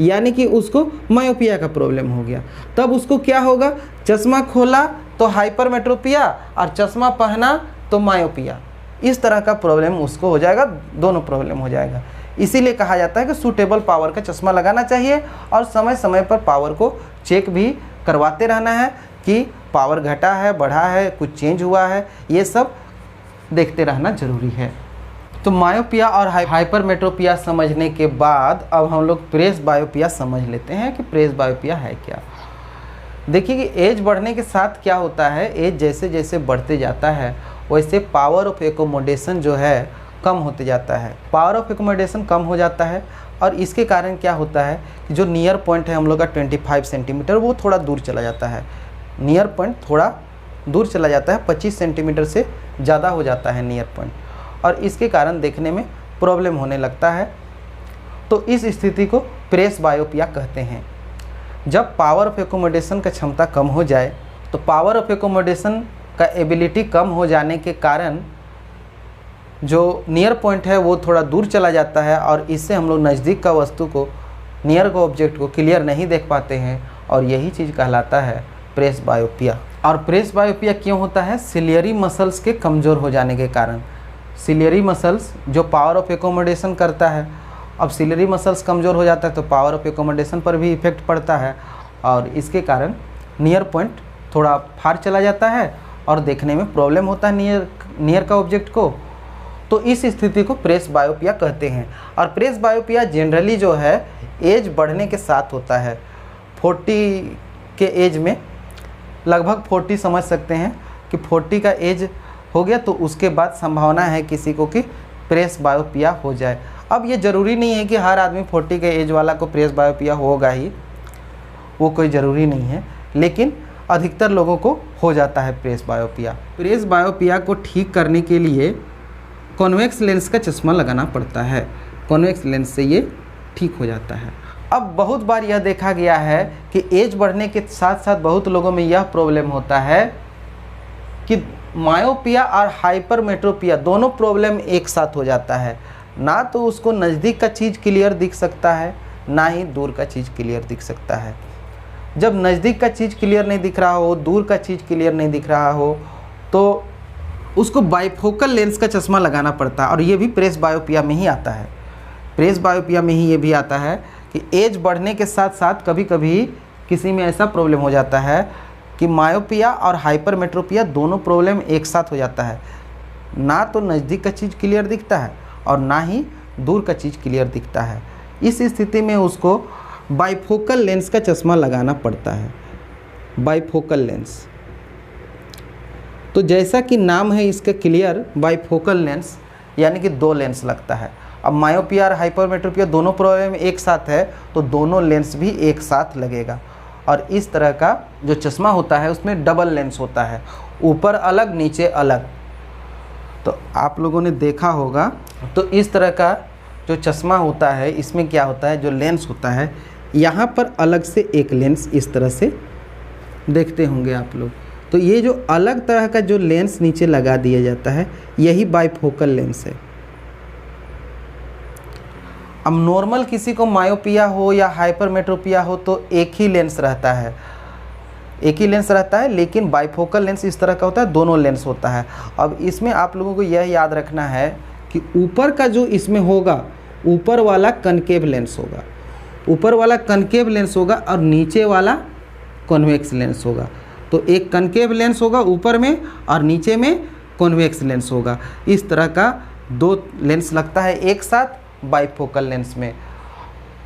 यानी कि उसको मायोपिया का प्रॉब्लम हो गया। तब उसको क्या होगा, चश्मा खोला तो हाइपरमेट्रोपिया और चश्मा पहना तो मायोपिया, इस तरह का प्रॉब्लम उसको हो जाएगा, दोनों प्रॉब्लम हो जाएगा। इसीलिए कहा जाता है कि सूटेबल पावर का चश्मा लगाना चाहिए और समय समय पर पावर को चेक भी करवाते रहना है कि पावर घटा है, बढ़ा है, कुछ चेंज हुआ है, ये सब देखते रहना ज़रूरी है। तो मायोपिया और हाइपरमेट्रोपिया समझने के बाद अब हम लोग प्रेस बायोपिया समझ लेते हैं कि प्रेस बायोपिया है क्या। देखिए कि एज बढ़ने के साथ क्या होता है, एज जैसे जैसे बढ़ते जाता है वैसे पावर ऑफ एकोमोडेशन जो है कम होते जाता है, पावर ऑफ एकोमोडेशन कम हो जाता है। और इसके कारण क्या होता है कि जो नियर पॉइंट है हम लोग का 25 सेंटीमीटर वो थोड़ा दूर चला जाता है, नियर पॉइंट थोड़ा दूर चला जाता है, 25 सेंटीमीटर से ज़्यादा हो जाता है नियर पॉइंट, और इसके कारण देखने में प्रॉब्लम होने लगता है। तो इस स्थिति को प्रेस बायोपिया कहते हैं। जब पावर ऑफ एकोमोडेशन का क्षमता कम हो जाए तो पावर ऑफ एकोमोडेशन का एबिलिटी कम हो जाने के कारण जो नियर पॉइंट है वो थोड़ा दूर चला जाता है और इससे हम लोग नज़दीक का वस्तु को, नियर का ऑब्जेक्ट को क्लियर नहीं देख पाते हैं, और यही चीज़ कहलाता है प्रेस बायोपिया। और प्रेस बायोपिया क्यों होता है, सिलियरी मसल्स के कमज़ोर हो जाने के कारण। सिलियरी मसल्स जो पावर ऑफ एकोमोडेशन करता है, अब सिलियरी मसल्स कमज़ोर हो जाता है तो पावर ऑफ एकोमोडेशन पर भी इफेक्ट पड़ता है, और इसके कारण नियर पॉइंट थोड़ा फार चला जाता है और देखने में प्रॉब्लम होता है नियर का ऑब्जेक्ट को। तो इस स्थिति को प्रेस बायोपिया कहते हैं। और प्रेस बायोपिया जनरली जो है एज बढ़ने के साथ होता है, 40 के एज में, लगभग 40 समझ सकते हैं कि 40 का एज हो गया तो उसके बाद संभावना है किसी को कि प्रेस बायोपिया हो जाए। अब ये ज़रूरी नहीं है कि हर आदमी 40 के एज वाला को प्रेस बायोपिया होगा ही, वो कोई ज़रूरी नहीं है, लेकिन अधिकतर लोगों को हो जाता है प्रेस बायोपिया। प्रेस बायोपिया को ठीक करने के लिए कॉन्वेक्स लेंस का चश्मा लगाना पड़ता है, कॉन्वेक्स लेंस से ये ठीक हो जाता है। अब बहुत बार यह देखा गया है कि एज बढ़ने के साथ साथ बहुत लोगों में यह प्रॉब्लम होता है कि मायोपिया और हाइपरमेट्रोपिया दोनों प्रॉब्लम एक साथ हो जाता है। ना तो उसको नज़दीक का चीज़ क्लियर दिख सकता है, ना ही दूर का चीज़ क्लियर दिख सकता है। जब नज़दीक का चीज़ क्लियर नहीं दिख रहा हो, दूर का चीज़ क्लियर नहीं दिख रहा हो, तो उसको बाइफोकल लेंस का चश्मा लगाना पड़ता है। और ये भी प्रेस बायोपिया में ही आता है, प्रेस बायोपिया में ही ये भी आता है कि एज बढ़ने के साथ साथ कभी कभी किसी में ऐसा प्रॉब्लम हो जाता है कि मायोपिया और हाइपरमेट्रोपिया दोनों प्रॉब्लम एक साथ हो जाता है। ना तो नज़दीक का चीज़ क्लियर दिखता है और ना ही दूर का चीज़ क्लियर दिखता है। इस स्थिति में उसको बाइफोकल लेंस का चश्मा लगाना पड़ता है, बाइफोकल लेंस। तो जैसा कि नाम है इसका क्लियर, बाइफोकल लेंस यानी कि दो लेंस लगता है। अब मायोपिया और हाइपरमेट्रोपिया दोनों प्रॉब्लम एक साथ है तो दोनों लेंस भी एक साथ लगेगा। और इस तरह का जो चश्मा होता है उसमें डबल लेंस होता है, ऊपर अलग नीचे अलग। तो आप लोगों ने देखा होगा, तो इस तरह का जो चश्मा होता है इसमें क्या होता है, जो लेंस होता है यहाँ पर अलग से एक लेंस इस तरह से देखते होंगे आप लोग। तो ये जो अलग तरह का जो लेंस नीचे लगा दिया जाता है यही बाइफोकल लेंस है। अब नॉर्मल किसी को मायोपिया हो या हाइपरमेट्रोपिया हो तो एक ही लेंस रहता है, एक ही लेंस रहता है, लेकिन बाइफोकल लेंस इस तरह का होता है, दोनों लेंस होता है। अब इसमें आप लोगों को यह याद रखना है कि ऊपर का जो इसमें होगा, ऊपर वाला कनकेव लेंस होगा, ऊपर वाला कनकेव लेंस होगा और नीचे वाला कॉन्वेक्स लेंस होगा। तो एक कनकेव लेंस होगा ऊपर में और नीचे में कॉन्वेक्स लेंस होगा। इस तरह का दो लेंस लगता है एक साथ बाइफोकल लेंस में।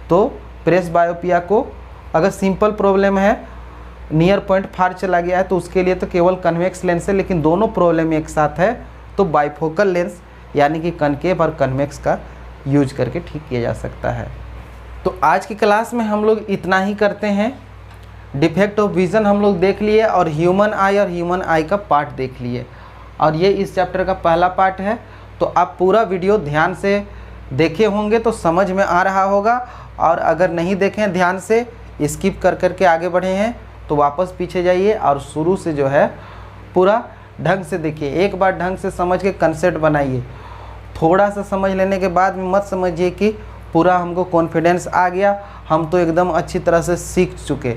तो प्रेस बायोपिया को अगर सिंपल प्रॉब्लम है नियर पॉइंट फार चला गया है तो उसके लिए तो केवल कन्वेक्स लेंस है, लेकिन दोनों प्रॉब्लम एक साथ है तो बाइफोकल लेंस यानी कि कनकेव और कन्वेक्स का यूज करके ठीक किया जा सकता है। तो आज की क्लास में हम लोग इतना ही करते हैं। डिफेक्ट ऑफ विज़न हम लोग देख लिए और ह्यूमन आई का पार्ट देख लिए, और ये इस चैप्टर का पहला पार्ट है। तो आप पूरा वीडियो ध्यान से देखे होंगे तो समझ में आ रहा होगा, और अगर नहीं देखें ध्यान से, स्किप कर करके आगे बढ़े हैं तो वापस पीछे जाइए और शुरू से जो है पूरा ढंग से देखिए। एक बार ढंग से समझ के कंसेप्ट बनाइए। थोड़ा सा समझ लेने के बाद में मत समझिए कि पूरा हमको कॉन्फिडेंस आ गया, हम तो एकदम अच्छी तरह से सीख चुके।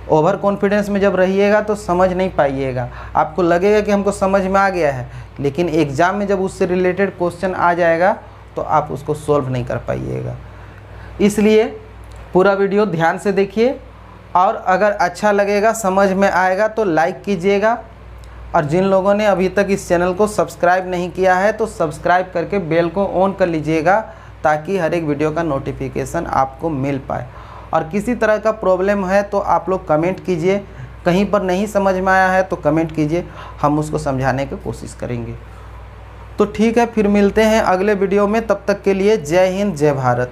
ओवर कॉन्फिडेंस में जब रहिएगा तो समझ नहीं पाइएगा। आपको लगेगा कि हमको समझ में आ गया है, लेकिन एग्ज़ाम में जब उससे रिलेटेड क्वेश्चन आ जाएगा तो आप उसको सॉल्व नहीं कर पाइएगा। इसलिए पूरा वीडियो ध्यान से देखिए, और अगर अच्छा लगेगा, समझ में आएगा तो लाइक कीजिएगा, और जिन लोगों ने अभी तक इस चैनल को सब्सक्राइब नहीं किया है तो सब्सक्राइब करके बेल को ऑन कर लीजिएगा, ताकि हर एक वीडियो का नोटिफिकेशन आपको मिल पाए। और किसी तरह का प्रॉब्लम है तो आप लोग कमेंट कीजिए, कहीं पर नहीं समझ में आया है तो कमेंट कीजिए, हम उसको समझाने की कोशिश करेंगे। तो ठीक है, फिर मिलते हैं अगले वीडियो में। तब तक के लिए जय हिंद, जय भारत।